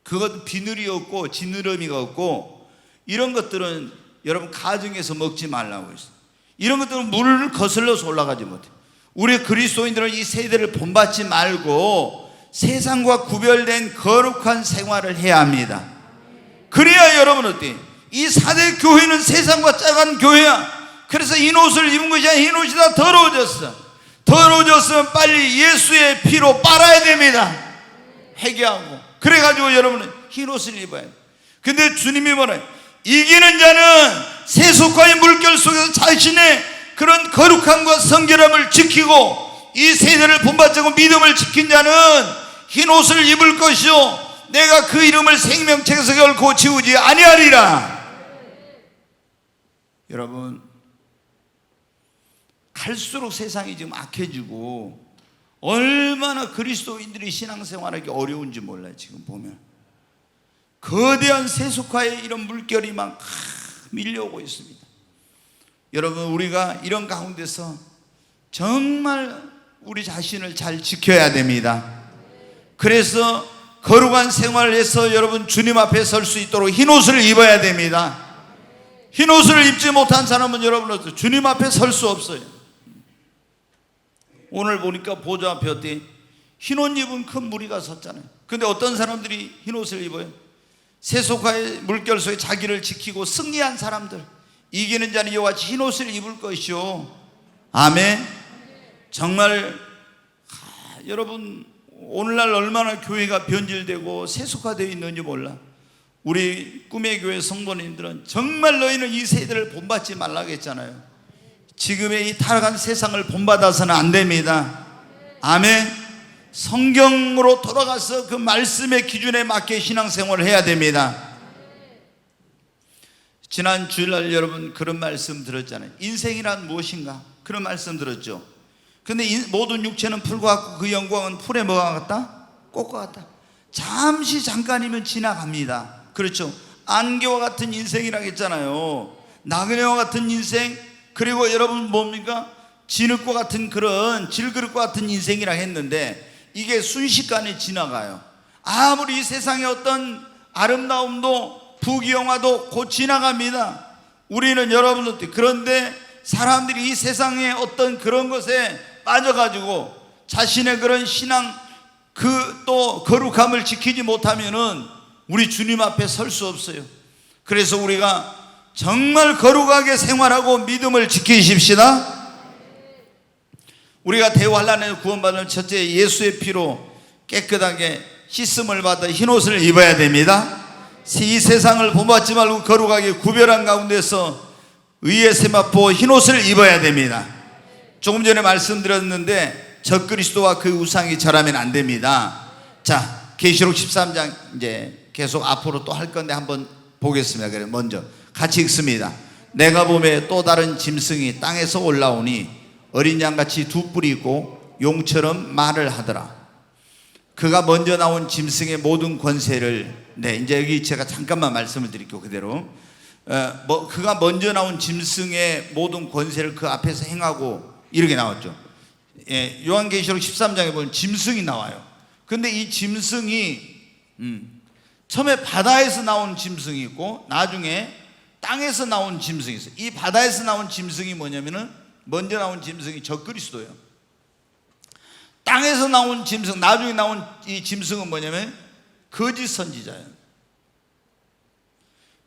그것도 비늘이 없고 지느러미가 없고 이런 것들은 여러분 가정에서 먹지 말라고 했어요. 이런 것들은 물을 거슬러서 올라가지 못해. 우리 그리스도인들은 이 세대를 본받지 말고 세상과 구별된 거룩한 생활을 해야 합니다. 그래야 여러분 어때? 이 4대 교회는 세상과 짜간 교회야. 그래서 흰 옷을 입은 것이 아니라 흰 옷이 다 더러워졌어. 더러워졌으면 빨리 예수의 피로 빨아야 됩니다. 회개하고. 그래가지고 여러분은 흰 옷을 입어야 돼. 근데 주님이 뭐래요? 이기는 자는 세속과의 물결 속에서 자신의 그런 거룩함과 성결함을 지키고 이 세대를 본받지 않고 믿음을 지킨 자는 흰 옷을 입을 것이요 내가 그 이름을 생명책에서 결코 지우지 아니하리라. 여러분, 갈수록 세상이 지금 악해지고 얼마나 그리스도인들이 신앙생활하기 어려운지 몰라요. 지금 보면 거대한 세속화의 이런 물결이 막 밀려오고 있습니다. 여러분, 우리가 이런 가운데서 정말 우리 자신을 잘 지켜야 됩니다. 그래서 거룩한 생활을 해서 여러분 주님 앞에 설 수 있도록 흰 옷을 입어야 됩니다. 흰 옷을 입지 못한 사람은 여러분 주님 앞에 설 수 없어요. 오늘 보니까 보좌 앞에 어때? 흰 옷 입은 큰 무리가 섰잖아요. 근데 어떤 사람들이 흰 옷을 입어요? 세속화의 물결 속에 자기를 지키고 승리한 사람들. 이기는 자는 이와 같이 흰 옷을 입을 것이요. 아멘. 정말 여러분 오늘날 얼마나 교회가 변질되고 세속화되어 있는지 몰라. 우리 꿈의 교회 성도님들은 정말 너희는 이 세대를 본받지 말라고 했잖아요. 지금의 이 타락한 세상을 본받아서는 안 됩니다. 아멘. 성경으로 돌아가서 그 말씀의 기준에 맞게 신앙생활을 해야 됩니다. 지난 주일날 여러분 그런 말씀 들었잖아요. 인생이란 무엇인가? 그런 말씀 들었죠. 근데 모든 육체는 풀과 같고 그 영광은 풀에 뭐가 같다? 꽃과 같다. 잠시 잠깐이면 지나갑니다. 그렇죠. 안개와 같은 인생이라고 했잖아요. 나그네와 같은 인생, 그리고 여러분 뭡니까? 진흙과 같은 그런 질그릇과 같은 인생이라고 했는데 이게 순식간에 지나가요. 아무리 이 세상의 어떤 아름다움도 부귀영화도 곧 지나갑니다. 우리는 여러분들 그런데 사람들이 이 세상의 어떤 그런 것에 빠져가지고 자신의 그런 신앙 그 또 거룩함을 지키지 못하면은 우리 주님 앞에 설 수 없어요. 그래서 우리가 정말 거룩하게 생활하고 믿음을 지키십시다. 우리가 대환란에서 구원받은 첫째 예수의 피로 깨끗하게 씻음을 받아 흰 옷을 입어야 됩니다. 이 세상을 본받지 말고 거룩하게 구별한 가운데서 의의 세마포 흰 옷을 입어야 됩니다. 조금 전에 말씀드렸는데 적그리스도와 그 우상이 절하면 안 됩니다. 자, 계시록 13장 이제 계속 앞으로 또 할 건데 한번 보겠습니다. 그래 먼저 같이 읽습니다. 내가 보매 또 다른 짐승이 땅에서 올라오니 어린 양같이 두 뿔이 있고 용처럼 말을 하더라. 그가 먼저 나온 짐승의 모든 권세를 이제 여기 제가 잠깐만 말씀을 드릴게요. 그대로 그가 먼저 나온 짐승의 모든 권세를 그 앞에서 행하고 이렇게 나왔죠. 요한계시록 13장에 보면 짐승이 나와요. 근데 이 짐승이 처음에 바다에서 나온 짐승이 있고 나중에 땅에서 나온 짐승이 있어요. 이 바다에서 나온 짐승이 뭐냐면은 먼저 나온 짐승이 적그리스도예요. 땅에서 나온 짐승, 나중에 나온 이 짐승은 뭐냐면 거짓 선지자예요.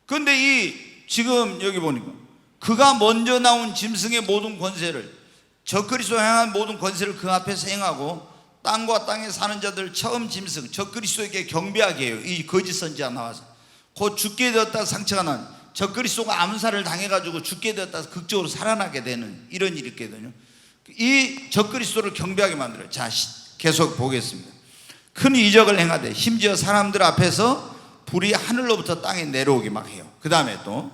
그런데 이 지금 여기 보니까 그가 먼저 나온 짐승의 모든 권세를 적그리스도에 행한 모든 권세를 그 앞에서 행하고 땅과 땅에 사는 자들 처음 짐승 적그리스도에게 경배하게 해요. 이 거짓 선지자 나와서 곧 죽게 되었다 상처가 난 적그리스도가 암살을 당해가지고 죽게 되었다 극적으로 살아나게 되는 이런 일이 있거든요. 이 적그리스도를 경배하게 만들어요. 자, 계속 보겠습니다. 큰 이적을 행하되 심지어 사람들 앞에서 불이 하늘로부터 땅에 내려오게 막 해요. 그 다음에 또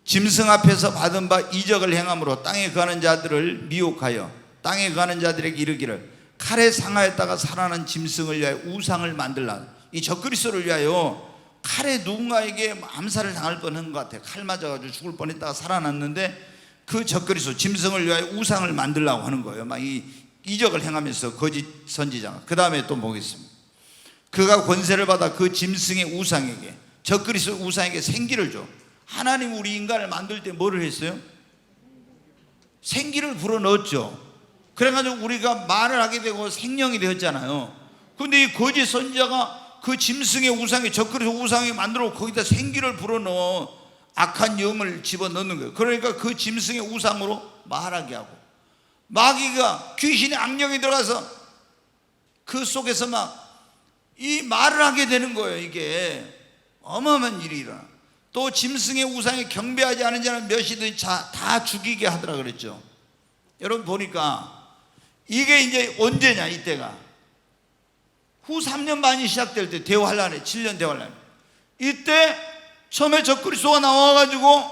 짐승 앞에서 받은 바 이적을 행함으로 땅에 거하는 자들을 미혹하여 땅에 거하는 자들에게 이르기를 칼에 상하였다가 살아난 짐승을 위하여 우상을 만들라. 이 적그리스도를 위하여 칼에 누군가에게 암살을 당할 뻔한 것 같아요. 칼 맞아가지고 죽을 뻔했다가 살아났는데 그 적그리스도 짐승을 위하여 우상을 만들라고 하는 거예요. 막 이 이적을 행하면서 거짓 선지자가. 그 다음에 또 보겠습니다. 그가 권세를 받아 그 짐승의 우상에게, 적그리스도 우상에게 생기를 줘. 하나님 우리 인간을 만들 때 뭐를 했어요? 생기를 불어넣었죠. 그래가지고 우리가 말을 하게 되고 생명이 되었잖아요. 근데 이 거짓 선지자가 그 짐승의 우상에, 적그리스도 우상에 만들어 거기다 생기를 불어넣어 악한 영을 집어넣는 거예요. 그러니까 그 짐승의 우상으로 말하게 하고, 마귀가, 귀신의 악령이 들어가서 그 속에서 막 이 말을 하게 되는 거예요. 이게 어마어마한 일이 일어나. 또 짐승의 우상에 경배하지 않은 자는 몇이든지 다 죽이게 하더라 그랬죠. 여러분 보니까 이게 이제 언제냐, 이때가 후 3년 반이 시작될 때, 대환란에 7년 대환란, 이때 처음에 적그리스도가 나와가지고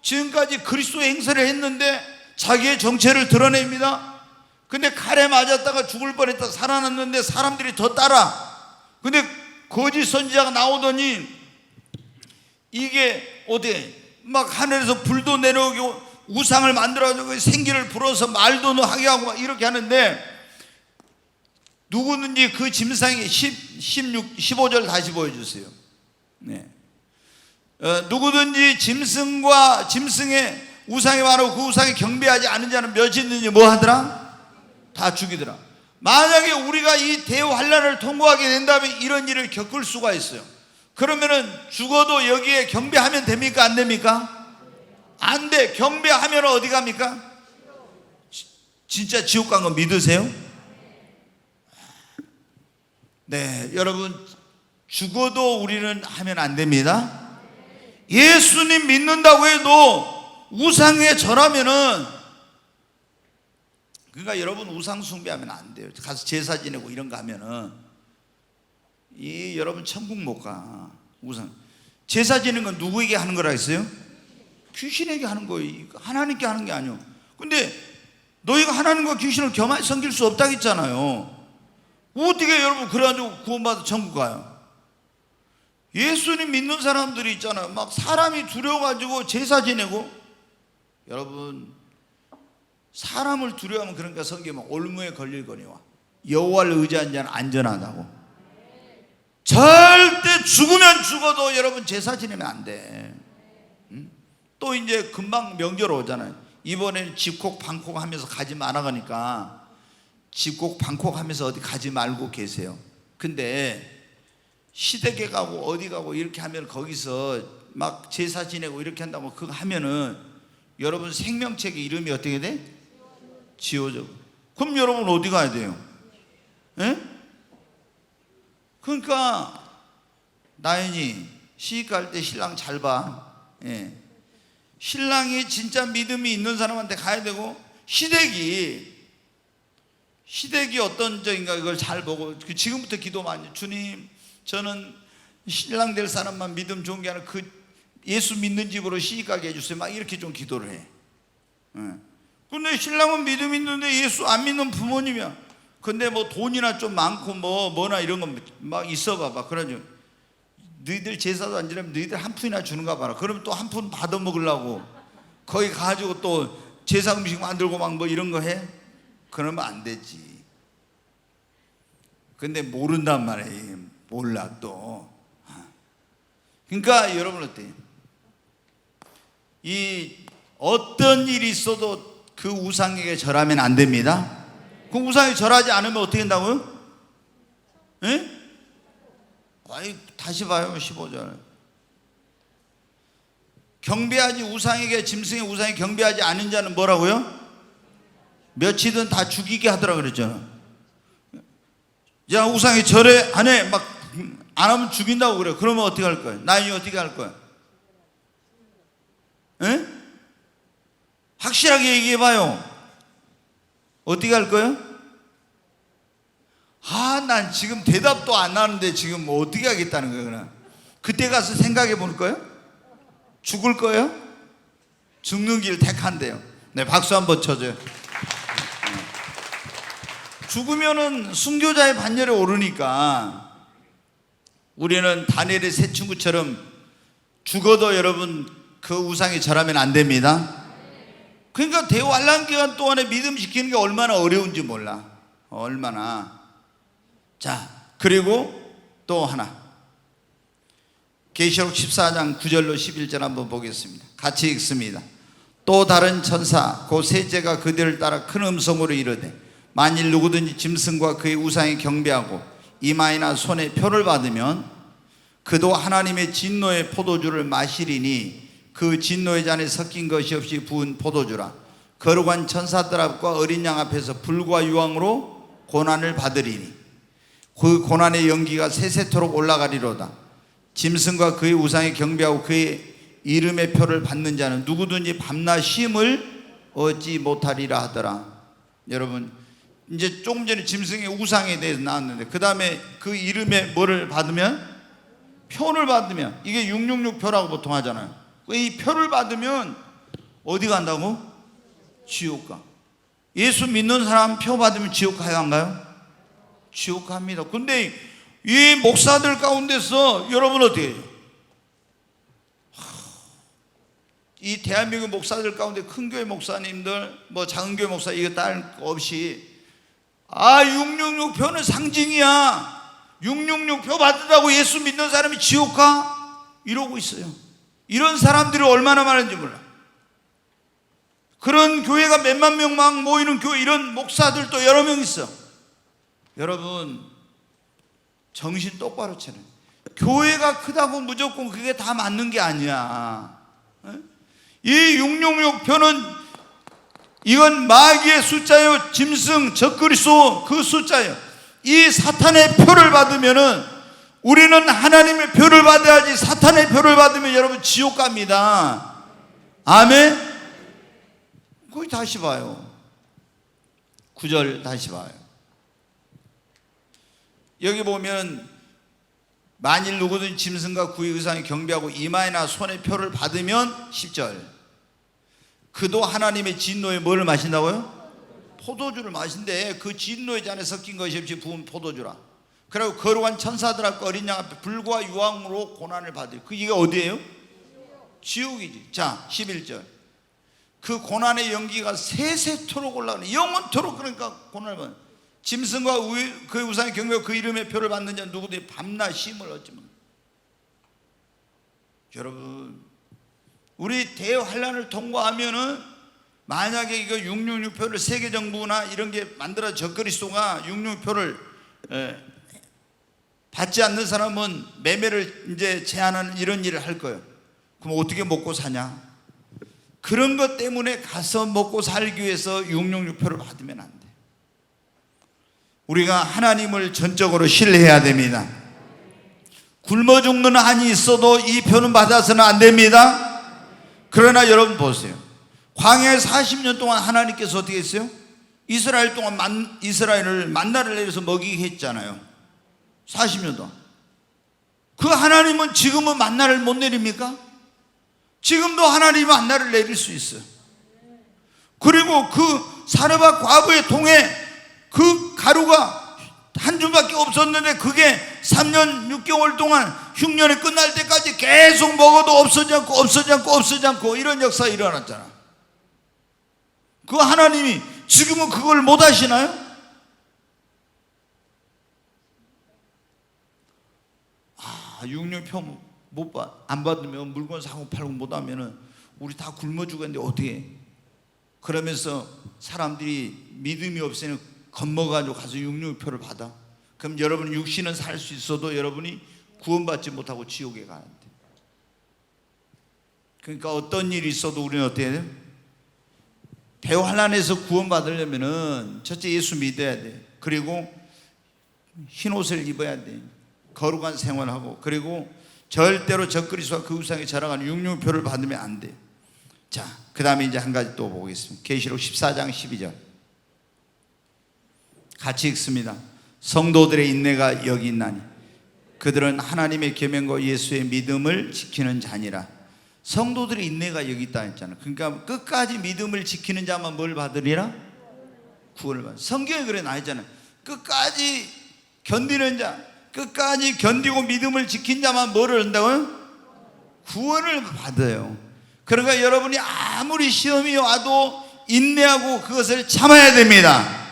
지금까지 그리스도의 행세를 했는데 자기의 정체를 드러냅니다. 근데 칼에 맞았다가 죽을 뻔했다 살아났는데 사람들이 더 따라. 근데 거짓 선지자가 나오더니 이게 어디 막 하늘에서 불도 내려오고 우상을 만들어가지고 생기를 불어서 말도 하게 하고 막 이렇게 하는데, 누구든지 그 짐승의 15절 다시 보여주세요. 네. 누구든지 짐승과 짐승의 우상에 말하고 그 우상에 경배하지 않은 자는 몇이 있는지 뭐 하더라? 다 죽이더라. 만약에 우리가 이 대환란을 통과하게 된다면 이런 일을 겪을 수가 있어요. 그러면은 죽어도 여기에 경배하면 됩니까? 안 됩니까? 안 돼. 경배하면 어디 갑니까? 진짜 지옥 간 거 믿으세요? 네, 여러분, 죽어도 우리는 하면 안 됩니다. 예수님 믿는다고 해도 우상에 절하면은, 그러니까 여러분 우상 숭배하면 안 돼요. 가서 제사 지내고 이런 거 하면은 여러분 천국 못 가. 우상 제사 지내는 건 누구에게 하는 거라 했어요? 귀신에게 하는 거예요. 하나님께 하는 게 아니에요. 근데 너희가 하나님과 귀신을 겸하여 섬길 수 없다고 했잖아요. 어떻게 여러분 그래가지고 구원받아 천국 가요? 예수님 믿는 사람들이 있잖아요. 막 사람이 두려워가지고 제사 지내고. 여러분, 사람을 두려워하면, 그러니까 성경에 올무에 걸릴거니와 여호와를 의지한 자는 안전하다고. 절대 죽으면 죽어도 여러분 제사 지내면 안 돼. 또 이제 금방 명절 오잖아요. 이번에는 집콕 방콕 하면서 가지 말아가니까 집콕 방콕 하면서 어디 가지 말고 계세요. 근데 시댁에 가고 어디 가고 이렇게 하면 거기서 막 제사 지내고 이렇게 한다고 그거 하면은 여러분 생명책의 이름이 어떻게 돼? 지워져. 그럼 여러분 어디 가야 돼요? 예? 그러니까 나연이 시집 갈 때 신랑 잘 봐. 예. 신랑이 진짜 믿음이 있는 사람한테 가야 되고, 시댁이 어떤 적인가 이걸 잘 보고 지금부터 기도 많이, 주님 저는 신랑 될 사람만 믿음 좋은 게 아니라 그 예수 믿는 집으로 시집 가게 해주세요. 막 이렇게 좀 기도를 해. 근데 신랑은 믿음 있는데 예수 안 믿는 부모님이야. 근데 뭐 돈이나 좀 많고 뭐나 이런 거 막 있어 봐봐. 그러죠. 너희들 제사도 안 지내면 너희들 한 푼이나 주는가 봐라. 그러면 또 한 푼 받아 먹으려고 거기 가지고 또 제사 음식 만들고 막 뭐 이런 거 해? 그러면 안 되지. 근데 모른단 말이에요. 몰라 또. 그러니까 여러분 어때요? 이 어떤 일이 있어도 그 우상에게 절하면 안 됩니다. 그 우상에 절하지 않으면 어떻게 된다고요? 예? 아이, 다시 봐요. 15절. 경배하지 우상에게, 짐승의 우상에 경배하지 않은 자는 뭐라고요? 몇이든 다 죽이게 하더라 그랬잖아. 야, 우상에 절해 안 해, 막 안 하면 죽인다고 그래. 그러면 어떻게 할 거야? 나연이 어떻게 할 거야? 에? 확실하게 얘기해 봐요. 어떻게 할 거예요? 난 지금 대답도 안 나는데 지금 뭐 어떻게 하겠다는 거예요? 그냥 그때 가서 생각해 볼 거예요? 죽을 거예요? 죽는 길 택한대요. 네, 박수 한번 쳐줘요. 죽으면은 순교자의 반열에 오르니까 우리는 다니엘의 세 친구처럼 죽어도 여러분 그 우상에 절하면 안 됩니다. 그러니까 대환란 기간 동안에 믿음 지키는 게 얼마나 어려운지 몰라. 얼마나. 자, 그리고 또 하나, 계시록 14장 9절로 11절 한번 보겠습니다. 같이 읽습니다. 또 다른 천사 곧 셋째가 그들을 따라 큰 음성으로 이르되 만일 누구든지 짐승과 그의 우상에 경배하고 이마에나 손에 표를 받으면 그도 하나님의 진노의 포도주를 마시리니 그 진노의 잔에 섞인 것이 없이 부은 포도주라. 거룩한 천사들 앞과 어린 양 앞에서 불과 유황으로 고난을 받으리니 그 고난의 연기가 세세토록 올라가리로다. 짐승과 그의 우상에 경배하고 그의 이름의 표를 받는 자는 누구든지 밤낮 쉼을 얻지 못하리라 하더라. 여러분, 이제 조금 전에 짐승의 우상에 대해서 나왔는데 그 다음에 그 이름의 뭐를 받으면? 표를 받으면, 이게 666 표라고 보통 하잖아요. 이 표를 받으면 어디 간다고? 지옥 가. 예수 믿는 사람 표 받으면 지옥 가요, 안 가요? 지옥 갑니다. 근데 이 목사들 가운데서 여러분 어떻게 해요? 이 대한민국 목사들 가운데 큰 교회 목사님들, 뭐 작은 교회 목사 이거 딸 없이 666 표는 상징이야. 666 표 받는다고 예수 믿는 사람이 지옥 가? 이러고 있어요. 이런 사람들이 얼마나 많은지 몰라. 그런 교회가 몇만 명 막 모이는 교회, 이런 목사들도 여러 명 있어. 여러분, 정신 똑바로 차려. 교회가 크다고 무조건 그게 다 맞는 게 아니야. 이 666표는 이건 마귀의 숫자요, 짐승, 적그리스도 그 숫자예요. 이 사탄의 표를 받으면은, 우리는 하나님의 표를 받아야지. 사탄의 표를 받으면 여러분 지옥 갑니다. 아멘. 거기 다시 봐요. 9절 다시 봐요. 여기 보면 만일 누구든 짐승과 그의 우상에 경배하고 이마에나 손에 표를 받으면 10절 그도 하나님의 진노에 뭘 마신다고요? 포도주를 마신대. 그 진노의 잔에 섞인 것이 없이 부은 포도주라. 그리고 거룩한 천사들 앞과 어린 양 앞에 불과 유황으로 고난을 받을. 이게 어디예요? 지옥이지. 자, 11절 그 고난의 연기가 세세토록 올라가는, 영원토록. 그러니까 고난을 받는 짐승과 그의 우상에 경배하고 그 이름의 표를 받는 자 누구든지 밤낮 쉼을 얻지 못. 여러분, 우리 대환란을 통과하면은, 만약에 이거 666표를 세계 정부나 이런 게 만들어 적그리스도가 666표를 받지 않는 사람은 매매를 이제 제한하는 이런 일을 할 거예요. 그럼 어떻게 먹고 사냐? 그런 것 때문에 가서 먹고 살기 위해서 666표를 받으면 안 돼. 우리가 하나님을 전적으로 신뢰해야 됩니다. 굶어 죽는 한이 있어도 이 표는 받아서는 안 됩니다. 그러나 여러분 보세요. 광야에 40년 동안 하나님께서 어떻게 했어요? 이스라엘 동안 이스라엘을 만나를 내려서 먹이게 했잖아요. 40년 동안. 그 하나님은 지금은 만나를 못 내립니까? 지금도 하나님은 만나를 내릴 수 있어요. 그리고 그 사르밧 과부의 통에 그 가루가 한 줌밖에 없었는데 그게 3년 6개월 동안 흉년이 끝날 때까지 계속 먹어도 없어지지 않고 이런 역사가 일어났잖아. 그 하나님이 지금은 그걸 못 하시나요? 아, 666표 안 받으면, 물건 사고 팔고 못 하면은 우리 다 굶어 죽었는데 어떻게 해? 그러면서 사람들이 믿음이 없으니 겁먹어가지고 가서 666표를 받아. 그럼 여러분 육신은 살 수 있어도 여러분이 구원받지 못하고 지옥에 가는데. 그러니까 어떤 일이 있어도 우리는 어떻게 해야 돼요? 대환란에서 구원받으려면은 첫째 예수 믿어야 돼. 그리고 흰 옷을 입어야 돼. 거룩한 생활하고, 그리고 절대로 적그리스도와 그 우상에 절하는 666표를 받으면 안 돼. 자, 그 다음에 이제 한 가지 또 보겠습니다. 계시록 14장 12절 같이 읽습니다. 성도들의 인내가 여기 있나니 그들은 하나님의 계명과 예수의 믿음을 지키는 자니라. 성도들의 인내가 여기 있다 했잖아. 그러니까 끝까지 믿음을 지키는 자만 뭘 받으리라? 구원을 받으리라. 성경에 그래 나있잖아. 끝까지 견디는 자, 끝까지 견디고 믿음을 지킨 자만 뭐를 한다고요? 구원을 받아요. 그러니까 여러분이 아무리 시험이 와도 인내하고 그것을 참아야 됩니다.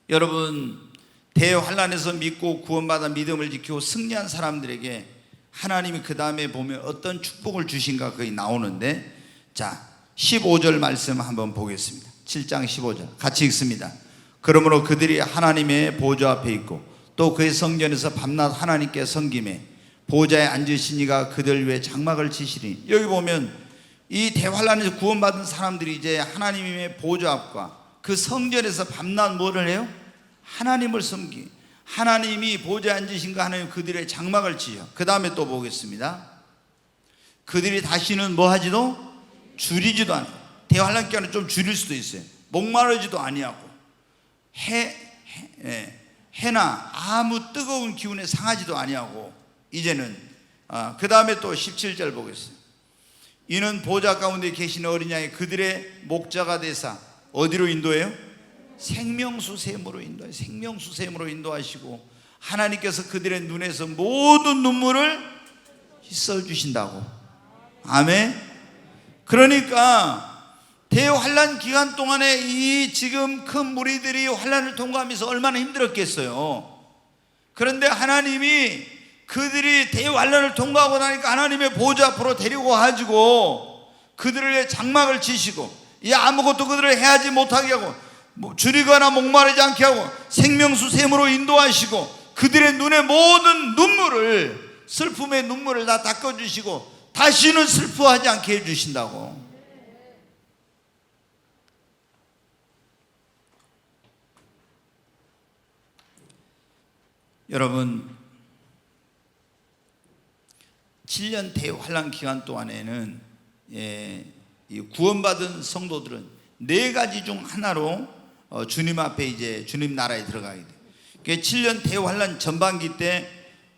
여러분, 대환란에서 믿고 구원받아 믿음을 지키고 승리한 사람들에게 하나님이 그 다음에 보면 어떤 축복을 주신가 거기 나오는데, 자 15절 말씀 한번 보겠습니다. 7장 15절 같이 읽습니다. 그러므로 그들이 하나님의 보좌 앞에 있고 또 그의 성전에서 밤낮 하나님께 섬기매 보좌에 앉으신 이가 그들 위에 장막을 치시리니. 여기 보면 이 대환란에서 구원받은 사람들이 이제 하나님의 보좌 앞과 그 성전에서 밤낮 뭐를 해요? 하나님을 섬기. 하나님이 보좌에 앉으신가 하나님 그들의 장막을 치죠. 그 다음에 또 보겠습니다. 그들이 다시는 뭐 하지도? 줄이지도 않아요. 대환란 기간은 좀 줄일 수도 있어요. 목마르지도 아니하고 해나 아무 뜨거운 기운에 상하지도 아니하고 이제는 그 다음에 또 17절 보겠어요. 이는 보좌 가운데 계신 어린 양이 그들의 목자가 되사 어디로 인도해요? 생명수샘으로 인도해요. 생명수샘으로 인도하시고 하나님께서 그들의 눈에서 모든 눈물을 씻어주신다고. 아멘. 그러니까 대환란 기간 동안에 이 지금 큰 무리들이 환란을 통과하면서 얼마나 힘들었겠어요. 그런데 하나님이 그들이 대환란을 통과하고 나니까 하나님의 보좌 앞으로 데리고 가지고 그들의 장막을 치시고 이 아무것도 그들을 해하지 못하게 하고 줄이거나 목마르지 않게 하고 생명수샘으로 인도하시고 그들의 눈에 모든 눈물을, 슬픔의 눈물을 다 닦아주시고 다시는 슬퍼하지 않게 해주신다고. 여러분, 7년 대환란 기간 동안에는 이 구원받은 성도들은 4가지 중 하나로 주님 앞에 이제 주님 나라에 들어가게 돼요. 7년 대환란 전반기 때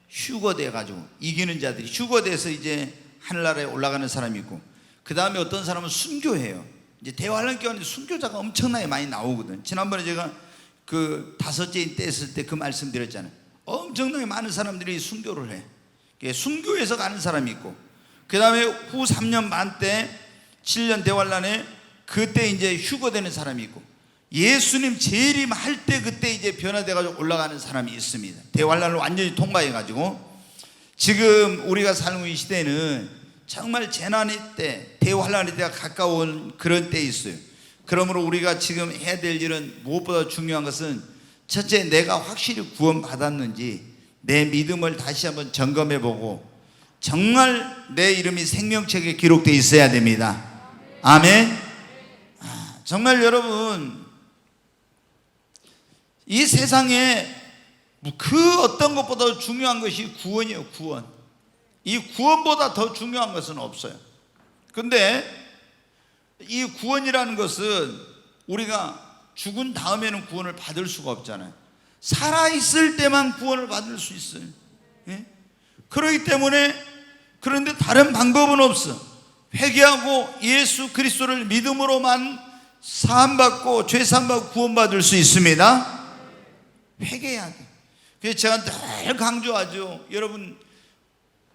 휴거돼 가지고 이기는 자들이 휴거돼서 이제 하늘나라에 올라가는 사람이 있고, 그 다음에 어떤 사람은 순교해요. 이제 대환란 기간에 순교자가 엄청나게 많이 나오거든. 지난번에 제가 그 5째인 때 했을 때 그 말씀 드렸잖아요. 엄청나게 많은 사람들이 순교를 해. 순교해서 가는 사람이 있고, 그 다음에 후 3년 반 때 7년 대환란에 그때 이제 휴거되는 사람이 있고, 예수님 재림할 때 그때 이제 변화돼가지고 올라가는 사람이 있습니다. 대환란을 완전히 통과해가지고. 지금 우리가 살고 있는 시대는 정말 재난의 때, 대환란의 때가 가까운 그런 때에 있어요. 그러므로 우리가 지금 해야 될 일은 무엇보다 중요한 것은 첫째, 내가 확실히 구원받았는지 내 믿음을 다시 한번 점검해보고 정말 내 이름이 생명책에 기록되어 있어야 됩니다. 아멘. 정말 여러분, 이 세상에 그 어떤 것보다 중요한 것이 구원이에요. 구원. 이 구원보다 더 중요한 것은 없어요. 근데 이 구원이라는 것은 우리가 죽은 다음에는 구원을 받을 수가 없잖아요. 살아있을 때만 구원을 받을 수 있어요. 그렇기 때문에, 그런데 다른 방법은 없어. 회개하고 예수 그리스도를 믿음으로만 사함받고 죄사함받고 구원받을 수 있습니다. 회개해야 돼. 그래서 제가 늘 강조하죠. 여러분,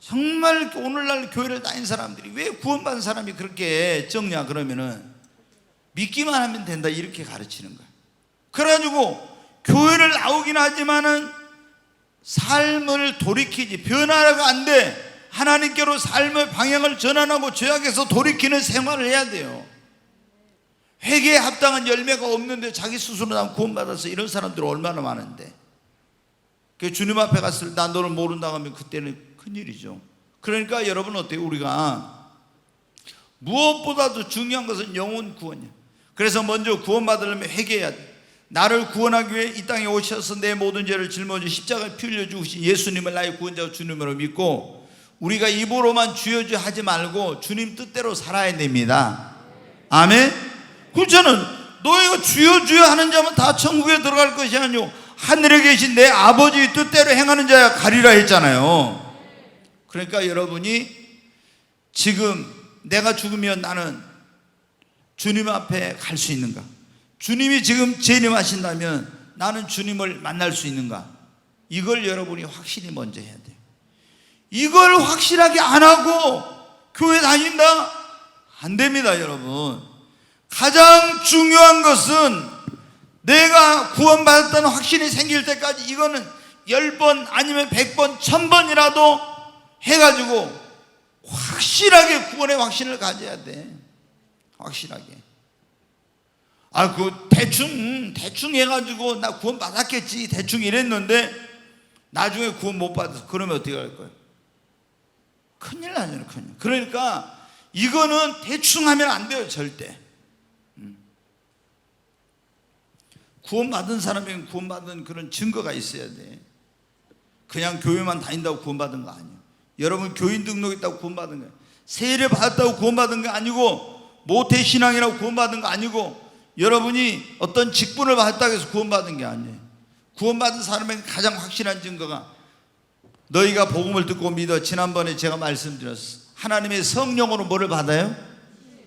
정말 오늘날 교회를 다닌 사람들이 왜 구원받은 사람이 그렇게 적냐 그러면은 믿기만 하면 된다 이렇게 가르치는 거야. 그래가지고 교회를 나오긴 하지만은 삶을 돌이키지, 변화가 안 돼. 하나님께로 삶의 방향을 전환하고 죄악에서 돌이키는 생활을 해야 돼요. 회개에 합당한 열매가 없는데 자기 스스로 난 구원받아서 이런 사람들 얼마나 많은데. 그 주님 앞에 갔을 때 나 너를 모른다고 하면 그때는 큰일이죠. 그러니까 여러분 어때요? 우리가 무엇보다도 중요한 것은 영혼 구원이야. 그래서 먼저 구원받으려면 회개해야 돼. 나를 구원하기 위해 이 땅에 오셔서 내 모든 죄를 짊어져 십자가에 피 흘려 죽으신 예수님을 나의 구원자와 주님으로 믿고, 우리가 입으로만 주여 주여 하지 말고 주님 뜻대로 살아야 됩니다. 아멘. 그렇잖아요. 너희가 주여 주여 하는 자면 다 천국에 들어갈 것이 아니오 하늘에 계신 내 아버지의 뜻대로 행하는 자야 가리라 했잖아요. 그러니까 여러분이 지금 내가 죽으면 나는 주님 앞에 갈 수 있는가? 주님이 지금 재림하신다면 나는 주님을 만날 수 있는가? 이걸 여러분이 확실히 먼저 해야 돼요. 이걸 확실하게 안 하고 교회 다닌다? 안 됩니다, 여러분. 가장 중요한 것은 내가 구원받았다는 확신이 생길 때까지 이거는 10번 아니면 100번, 1000번이라도 해가지고 확실하게 구원의 확신을 가져야 돼. 확실하게. 대충 해가지고 나 구원 받았겠지 대충 이랬는데 나중에 구원 못 받아서 그러면 어떻게 할 거예요? 큰일 나잖아요. 큰일. 그러니까 이거는 대충 하면 안 돼요. 절대. 구원받은 사람에게는 구원받은 그런 증거가 있어야 돼. 그냥 교회만 다닌다고 구원받은 거 아니에요. 여러분 교인 등록했다고 구원받은 거예요. 세례 받았다고 구원받은 거 아니고 모태신앙이라고 구원받은 거 아니고 여러분이 어떤 직분을 받았다고 해서 구원받은 게 아니에요. 구원받은 사람에게 가장 확실한 증거가 너희가 복음을 듣고 믿어. 지난번에 제가 말씀드렸어요. 하나님의 성령으로 뭐를 받아요?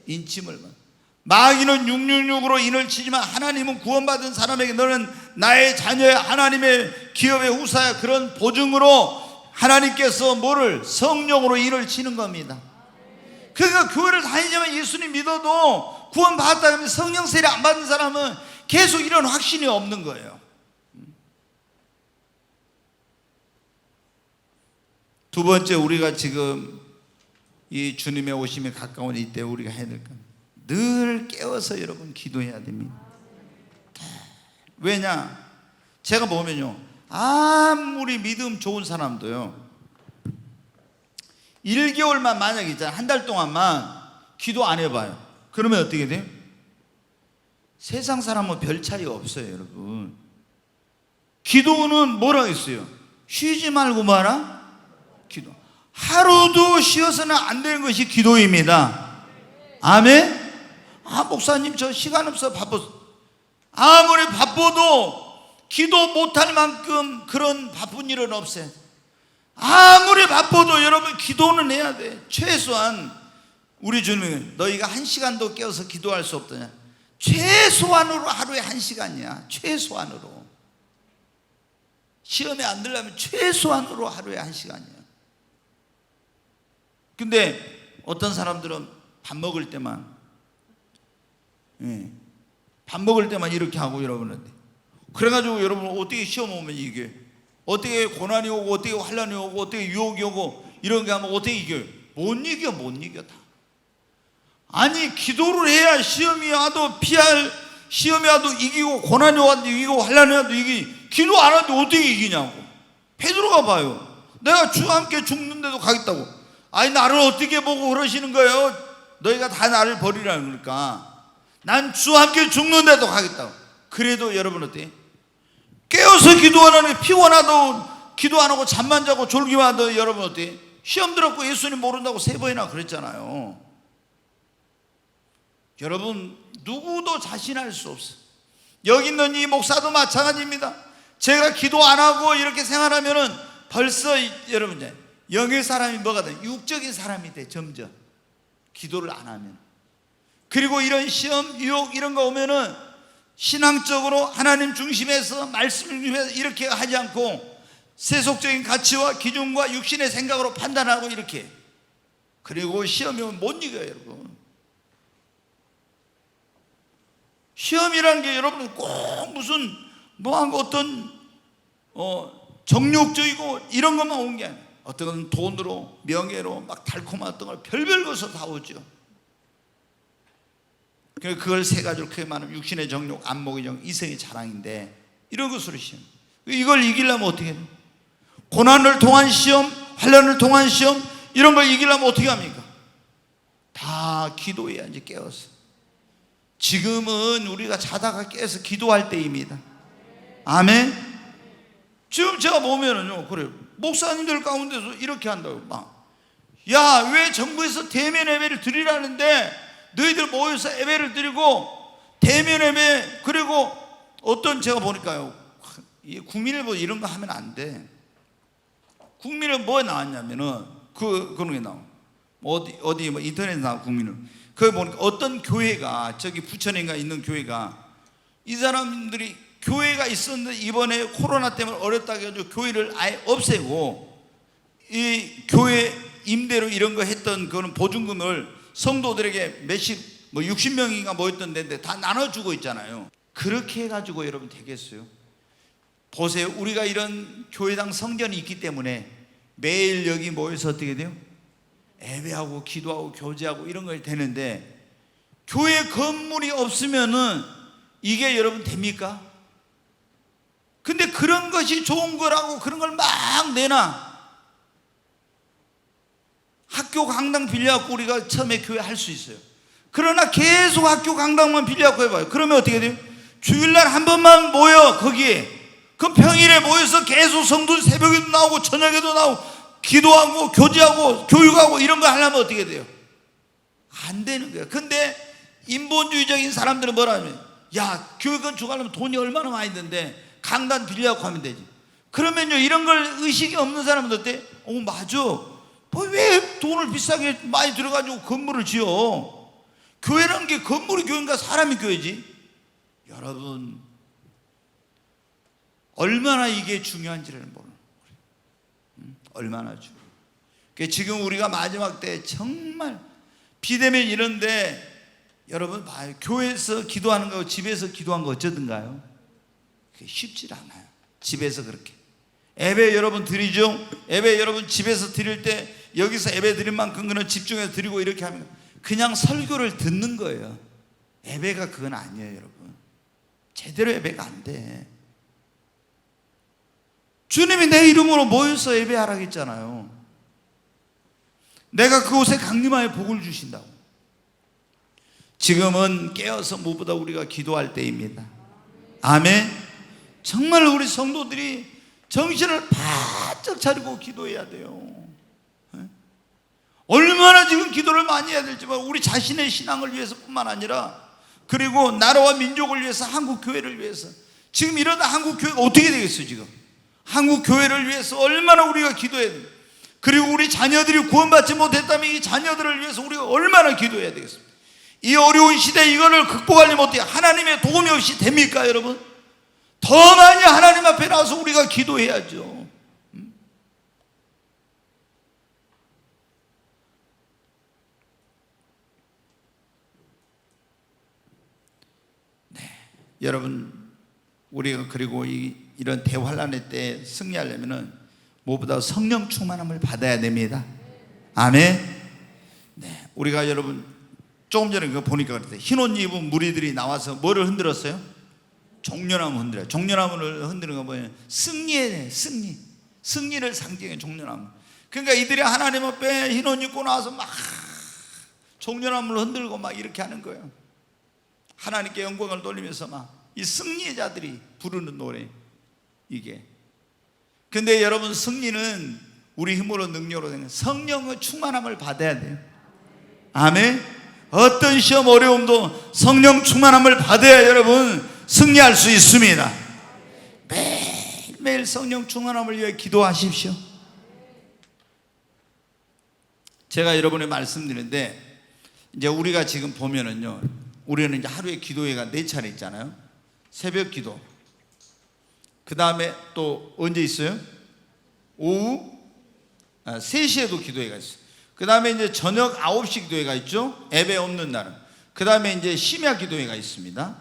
인침을 받아요. 마귀는 666으로 인을 치지만 하나님은 구원받은 사람에게 너는 나의 자녀야, 하나님의 기업의 후사야, 그런 보증으로 하나님께서 뭐를? 성령으로 인을 치는 겁니다. 그러니까 교회를 다니지만 예수님 믿어도 구원받았다 하면 성령 세례 안 받은 사람은 계속 이런 확신이 없는 거예요. 두 번째, 우리가 지금 이 주님의 오심이 가까운 이때 우리가 해야 될 겁니다. 늘 깨워서 여러분 기도해야 됩니다. 왜냐? 제가 보면요, 아무리 믿음 좋은 사람도요 1개월만 만약에 있잖아요, 한 달 동안만 기도 안 해봐요. 그러면 어떻게 돼요? 세상 사람은 별 차이가 없어요. 여러분 기도는 뭐라고 했어요? 쉬지 말고 마라 기도. 하루도 쉬어서는 안 되는 것이 기도입니다. 아멘. 목사님 저 시간 없어 바빠서. 아무리 바빠도 기도 못할 만큼 그런 바쁜 일은 없어요. 아무리 바빠도 여러분 기도는 해야 돼. 최소한 우리 주님은 너희가 1시간도 깨어서 기도할 수 없더냐. 최소한으로 하루에 1시간이야. 최소한으로. 시험에 안 들려면 최소한으로 하루에 1시간이야. 근데 어떤 사람들은 밥 먹을 때만 이렇게 하고 여러분한테. 그래가지고 여러분 어떻게 시험 오면 이게 어떻게 고난이 오고 어떻게 환난이 오고 어떻게 유혹이 오고 이런 게 하면 어떻게 이겨요? 못 이겨 다. 아니 기도를 해야 시험이 와도 시험이 와도 이기고 고난이 와도 이기고 환난이 와도 이기고. 기도 안 하는데 어떻게 이기냐고. 베드로가 봐요. 내가 주와 함께 죽는데도 가겠다고. 아니 나를 어떻게 보고 그러시는 거예요? 너희가 다 나를 버리라는 거니까. 난 주와 함께 죽는데도 가겠다고. 그래도 여러분 어때요? 깨어서 기도하는 피곤하도 기도 안 하고 잠만 자고 졸기만 하도 여러분 어때요? 시험 들었고 예수님 모른다고 3번이나 그랬잖아요. 여러분 누구도 자신할 수 없어요. 여기 있는 이 목사도 마찬가지입니다. 제가 기도 안 하고 이렇게 생활하면은 벌써 여러분 영의 사람이 뭐가 돼? 육적인 사람이 돼. 점점 기도를 안 하면. 그리고 이런 시험, 유혹 이런 거 오면은 신앙적으로 하나님 중심에서 말씀 중심에서 이렇게 하지 않고 세속적인 가치와 기준과 육신의 생각으로 판단하고 이렇게. 그리고 시험이 오면 못 이겨요. 여러분 시험이라는 게 여러분 꼭 무슨 뭐한 어떤 정욕적이고 이런 것만 온 게 아니에요. 어떤 돈으로 명예로 막 달콤한 어떤 걸 별별 것으로 다 오죠. 그걸 세 가지로 크게 말하면 육신의 정욕, 안목의 정욕, 이성의 자랑인데 이런 것으로 시험. 이걸 이기려면 어떻게 해요? 고난을 통한 시험, 환난을 통한 시험 이런 걸 이기려면 어떻게 합니까? 다 기도해야지. 깨어서. 지금은 우리가 자다가 깨서 기도할 때입니다. 아멘. 지금 제가 보면은요, 그래요. 목사님들 가운데서 이렇게 한다고 야, 왜 정부에서 대면 예배를 드리라는데 너희들 모여서 예배를 드리고 대면 예배. 그리고 어떤 제가 보니까요, 국민일보 이런 거 하면 안 돼. 국민일보 뭐에 나왔냐면은 그런 게 나와. 어디 뭐 인터넷에 나와. 국민일보. 거기 보니까 어떤 교회가 저기 부천인가 있는 교회가 이 사람들이 교회가 있었는데 이번에 코로나 때문에 어렵다 해가지고 교회를 아예 없애고 이 교회 임대로 이런 거 했던 그런 보증금을 성도들에게 몇십 60명인가 모였던 데인데 다 나눠주고 있잖아요. 그렇게 해가지고 여러분 되겠어요? 보세요. 우리가 이런 교회당 성전이 있기 때문에 매일 여기 모여서 어떻게 돼요? 예배하고 기도하고 교제하고 이런 걸 되는데, 교회 건물이 없으면은 이게 여러분 됩니까? 근데 그런 것이 좋은 거라고 그런 걸 막 내놔. 학교 강당 빌려갖고 우리가 처음에 교회 할 수 있어요. 그러나 계속 학교 강당만 빌려갖고 해봐요. 그러면 어떻게 돼요? 주일날 한 번만 모여 거기에. 그럼 평일에 모여서 계속 성도 새벽에도 나오고 저녁에도 나오고 기도하고 교제하고 교육하고 이런 거 하려면 어떻게 돼요? 안 되는 거야. 근데 인본주의적인 사람들은 뭐라 하면, 야, 교회 건축하려면 돈이 얼마나 많이 드는데 강단 빌려갖고 하면 되지. 그러면요, 이런 걸 의식이 없는 사람은 어때? 맞아. 왜 돈을 비싸게 많이 들어가지고 건물을 지어? 교회라는 게 건물이 교회인가 사람이 교회지? 여러분, 얼마나 이게 중요한지를 모르는 거예요. 얼마나 중요해요. 지금 우리가 마지막 때 정말 비대면 이런데 여러분 봐요. 교회에서 기도하는 거하고 집에서 기도한 거 어쩌든가요? 그게 쉽지 않아요. 집에서 그렇게 예배 여러분 드리죠? 예배 여러분 집에서 드릴 때 여기서 예배 드릴 만큼 그는 집중해서 드리고 이렇게 하면 그냥 설교를 듣는 거예요. 예배가 그건 아니에요. 여러분, 제대로 예배가 안 돼. 주님이 내 이름으로 모여서 예배하라고 했잖아요. 내가 그곳에 강림하여 복을 주신다고. 지금은 깨어서 무보다 우리가 기도할 때입니다. 아멘. 정말 우리 성도들이 정신을 바짝 차리고 기도해야 돼요. 얼마나 지금 기도를 많이 해야 될지만 우리 자신의 신앙을 위해서뿐만 아니라 그리고 나라와 민족을 위해서, 한국 교회를 위해서. 지금 이러다 한국 교회가 어떻게 되겠어요? 지금 한국 교회를 위해서 얼마나 우리가 기도해야 돼요. 그리고 우리 자녀들이 구원받지 못했다면 이 자녀들을 위해서 우리가 얼마나 기도해야 되겠습니까? 이 어려운 시대에 이거를 극복하려면 어떻게, 하나님의 도움이 없이 됩니까? 여러분, 더 많이 하나님 앞에 나와서 우리가 기도해야죠. 네, 여러분, 우리가 그리고 이런 대환란의 때 승리하려면은 무엇보다 성령 충만함을 받아야 됩니다. 아멘. 네, 우리가 여러분 조금 전에 그거 보니까 그랬어요. 흰옷 입은 무리들이 나와서 뭐를 흔들었어요? 종려나무 흔들어요. 종려나무를 흔드는 거 뭐예요? 승리에 승리를 상징해 종려나무. 그러니까 이들이 하나님 앞에 흰옷 입고 나와서 막 종려나무를 흔들고 막 이렇게 하는 거예요. 하나님께 영광을 돌리면서 막 이 승리의 자들이 부르는 노래 이게. 근데 여러분, 승리는 우리 힘으로 능력으로 되는 성령의 충만함을 받아야 돼요. 아멘. 어떤 시험 어려움도 성령 충만함을 받아야 여러분 승리할 수 있습니다. 매일매일 성령 충만함을 위해 기도하십시오. 제가 여러분에 말씀드리는데, 이제 우리가 지금 보면은요, 우리는 이제 하루에 기도회가 4차례 있잖아요. 새벽 기도, 그 다음에 또 언제 있어요? 오후 3시에도 기도회가 있어요. 그 다음에 이제 저녁 9시 기도회가 있죠. 예배 없는 날은. 그 다음에 이제 심야 기도회가 있습니다.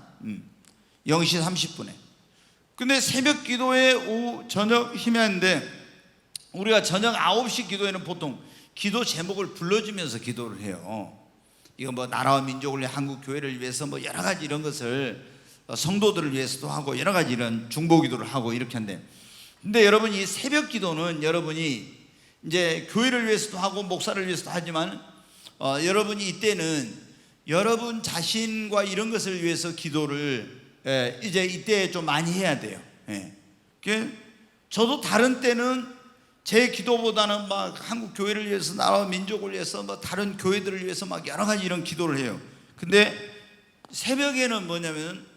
0시 30분에. 근데 새벽 기도회, 오후, 저녁 심야인데, 우리가 저녁 9시 기도회는 보통 기도 제목을 불러주면서 기도를 해요. 이거 뭐 나라와 민족을 위해, 한국 교회를 위해서 뭐 여러 가지 이런 것을, 성도들을 위해서도 하고 여러 가지 이런 중보 기도를 하고 이렇게 한대. 근데 여러분, 이 새벽 기도는 여러분이 이제 교회를 위해서도 하고 목사를 위해서도 하지만 여러분이 이때는 여러분 자신과 이런 것을 위해서 기도를 이제 이때 좀 많이 해야 돼요. 저도 다른 때는 제 기도보다는 막 한국 교회를 위해서, 나라와 민족을 위해서, 뭐 다른 교회들을 위해서 막 여러 가지 이런 기도를 해요. 근데 새벽에는 뭐냐면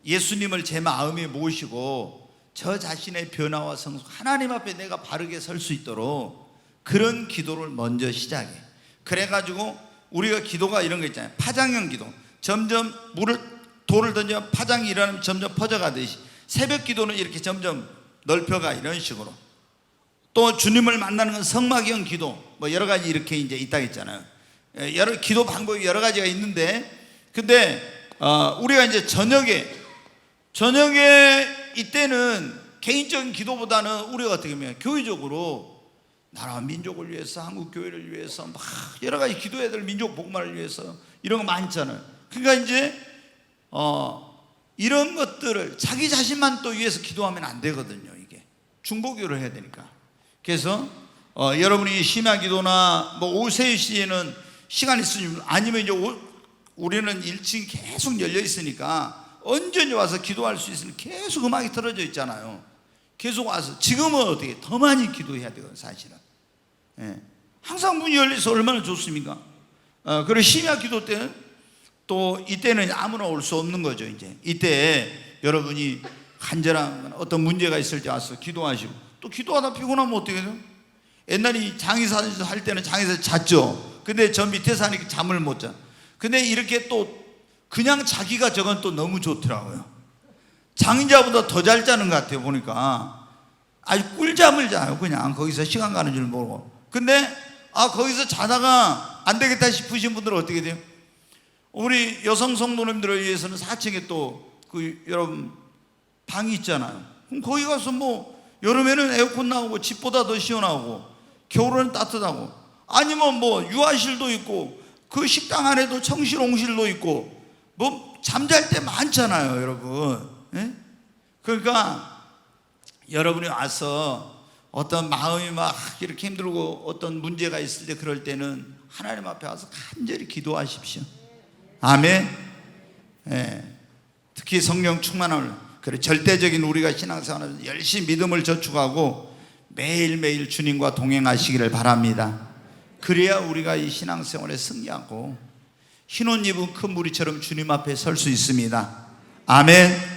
예수님을 제 마음에 모시고 저 자신의 변화와 성숙, 하나님 앞에 내가 바르게 설 수 있도록 그런 기도를 먼저 시작해. 그래가지고 우리가 기도가 이런 거 있잖아요. 파장형 기도. 점점 물을 돌을 던지면 파장이 일어나면 점점 퍼져가듯이 새벽 기도는 이렇게 점점 넓혀가 이런 식으로. 또 주님을 만나는 건 성막형 기도 뭐 여러 가지 이렇게 이제 있다고 했잖아요. 여러 기도 방법이 여러 가지가 있는데, 근데 우리가 이제 저녁에 이때는 개인적인 기도보다는 우리가 어떻게 보면 교회적으로 나라와 민족을 위해서, 한국 교회를 위해서 막 여러 가지 기도해야 될 민족 복만을 위해서 이런 거 많잖아요. 그러니까 이제 이런 것들을 자기 자신만 또 위해서 기도하면 안 되거든요. 이게 중보기도를 해야 되니까. 그래서 여러분이 심야 기도나 뭐 오후 3시에는 시간 있으면, 아니면 이제 우리는 1층이 계속 열려 있으니까 언제든지 와서 기도할 수 있으니 계속 음악이 틀어져 있잖아요. 계속 와서, 지금은 어떻게 더 많이 기도해야 되거든요, 사실은. 예. 항상 문이 열려서 얼마나 좋습니까? 그리고 심야 기도 때는 또 이때는 아무나 올 수 없는 거죠. 이제 이때 여러분이 간절한 어떤 문제가 있을 때 와서 기도하시고, 또 기도하다 피곤하면 어떻게 해요? 옛날에 장의사 할 때는 장의사 잤죠. 근데 저 밑에 사니까 잠을 못 자. 근데 이렇게 또 그냥 자기가 저건 또 너무 좋더라고요. 장의자보다 더 잘 자는 것 같아요. 보니까 아주 꿀잠을 자요. 그냥 거기서 시간 가는 줄 모르고. 근데 거기서 자다가 안 되겠다 싶으신 분들은 어떻게 돼요? 우리 여성 성도님들을 위해서는 4층에 또 여러분 방이 있잖아요. 그럼 거기 가서 뭐 여름에는 에어컨 나오고 집보다 더 시원하고 겨울에는 따뜻하고, 아니면 뭐 유아실도 있고 그 식당 안에도 청실 옹실도 있고 뭐 잠잘 때 많잖아요, 여러분. 예? 그러니까 여러분이 와서 어떤 마음이 막 이렇게 힘들고 어떤 문제가 있을 때, 그럴 때는 하나님 앞에 와서 간절히 기도하십시오. 아멘. 예. 특히 성령 충만함을, 그래 절대적인 우리가 신앙생활을 열심히 믿음을 저축하고 매일매일 주님과 동행하시기를 바랍니다. 그래야 우리가 이 신앙생활에 승리하고 흰 옷 입은 큰 무리처럼 주님 앞에 설 수 있습니다. 아멘.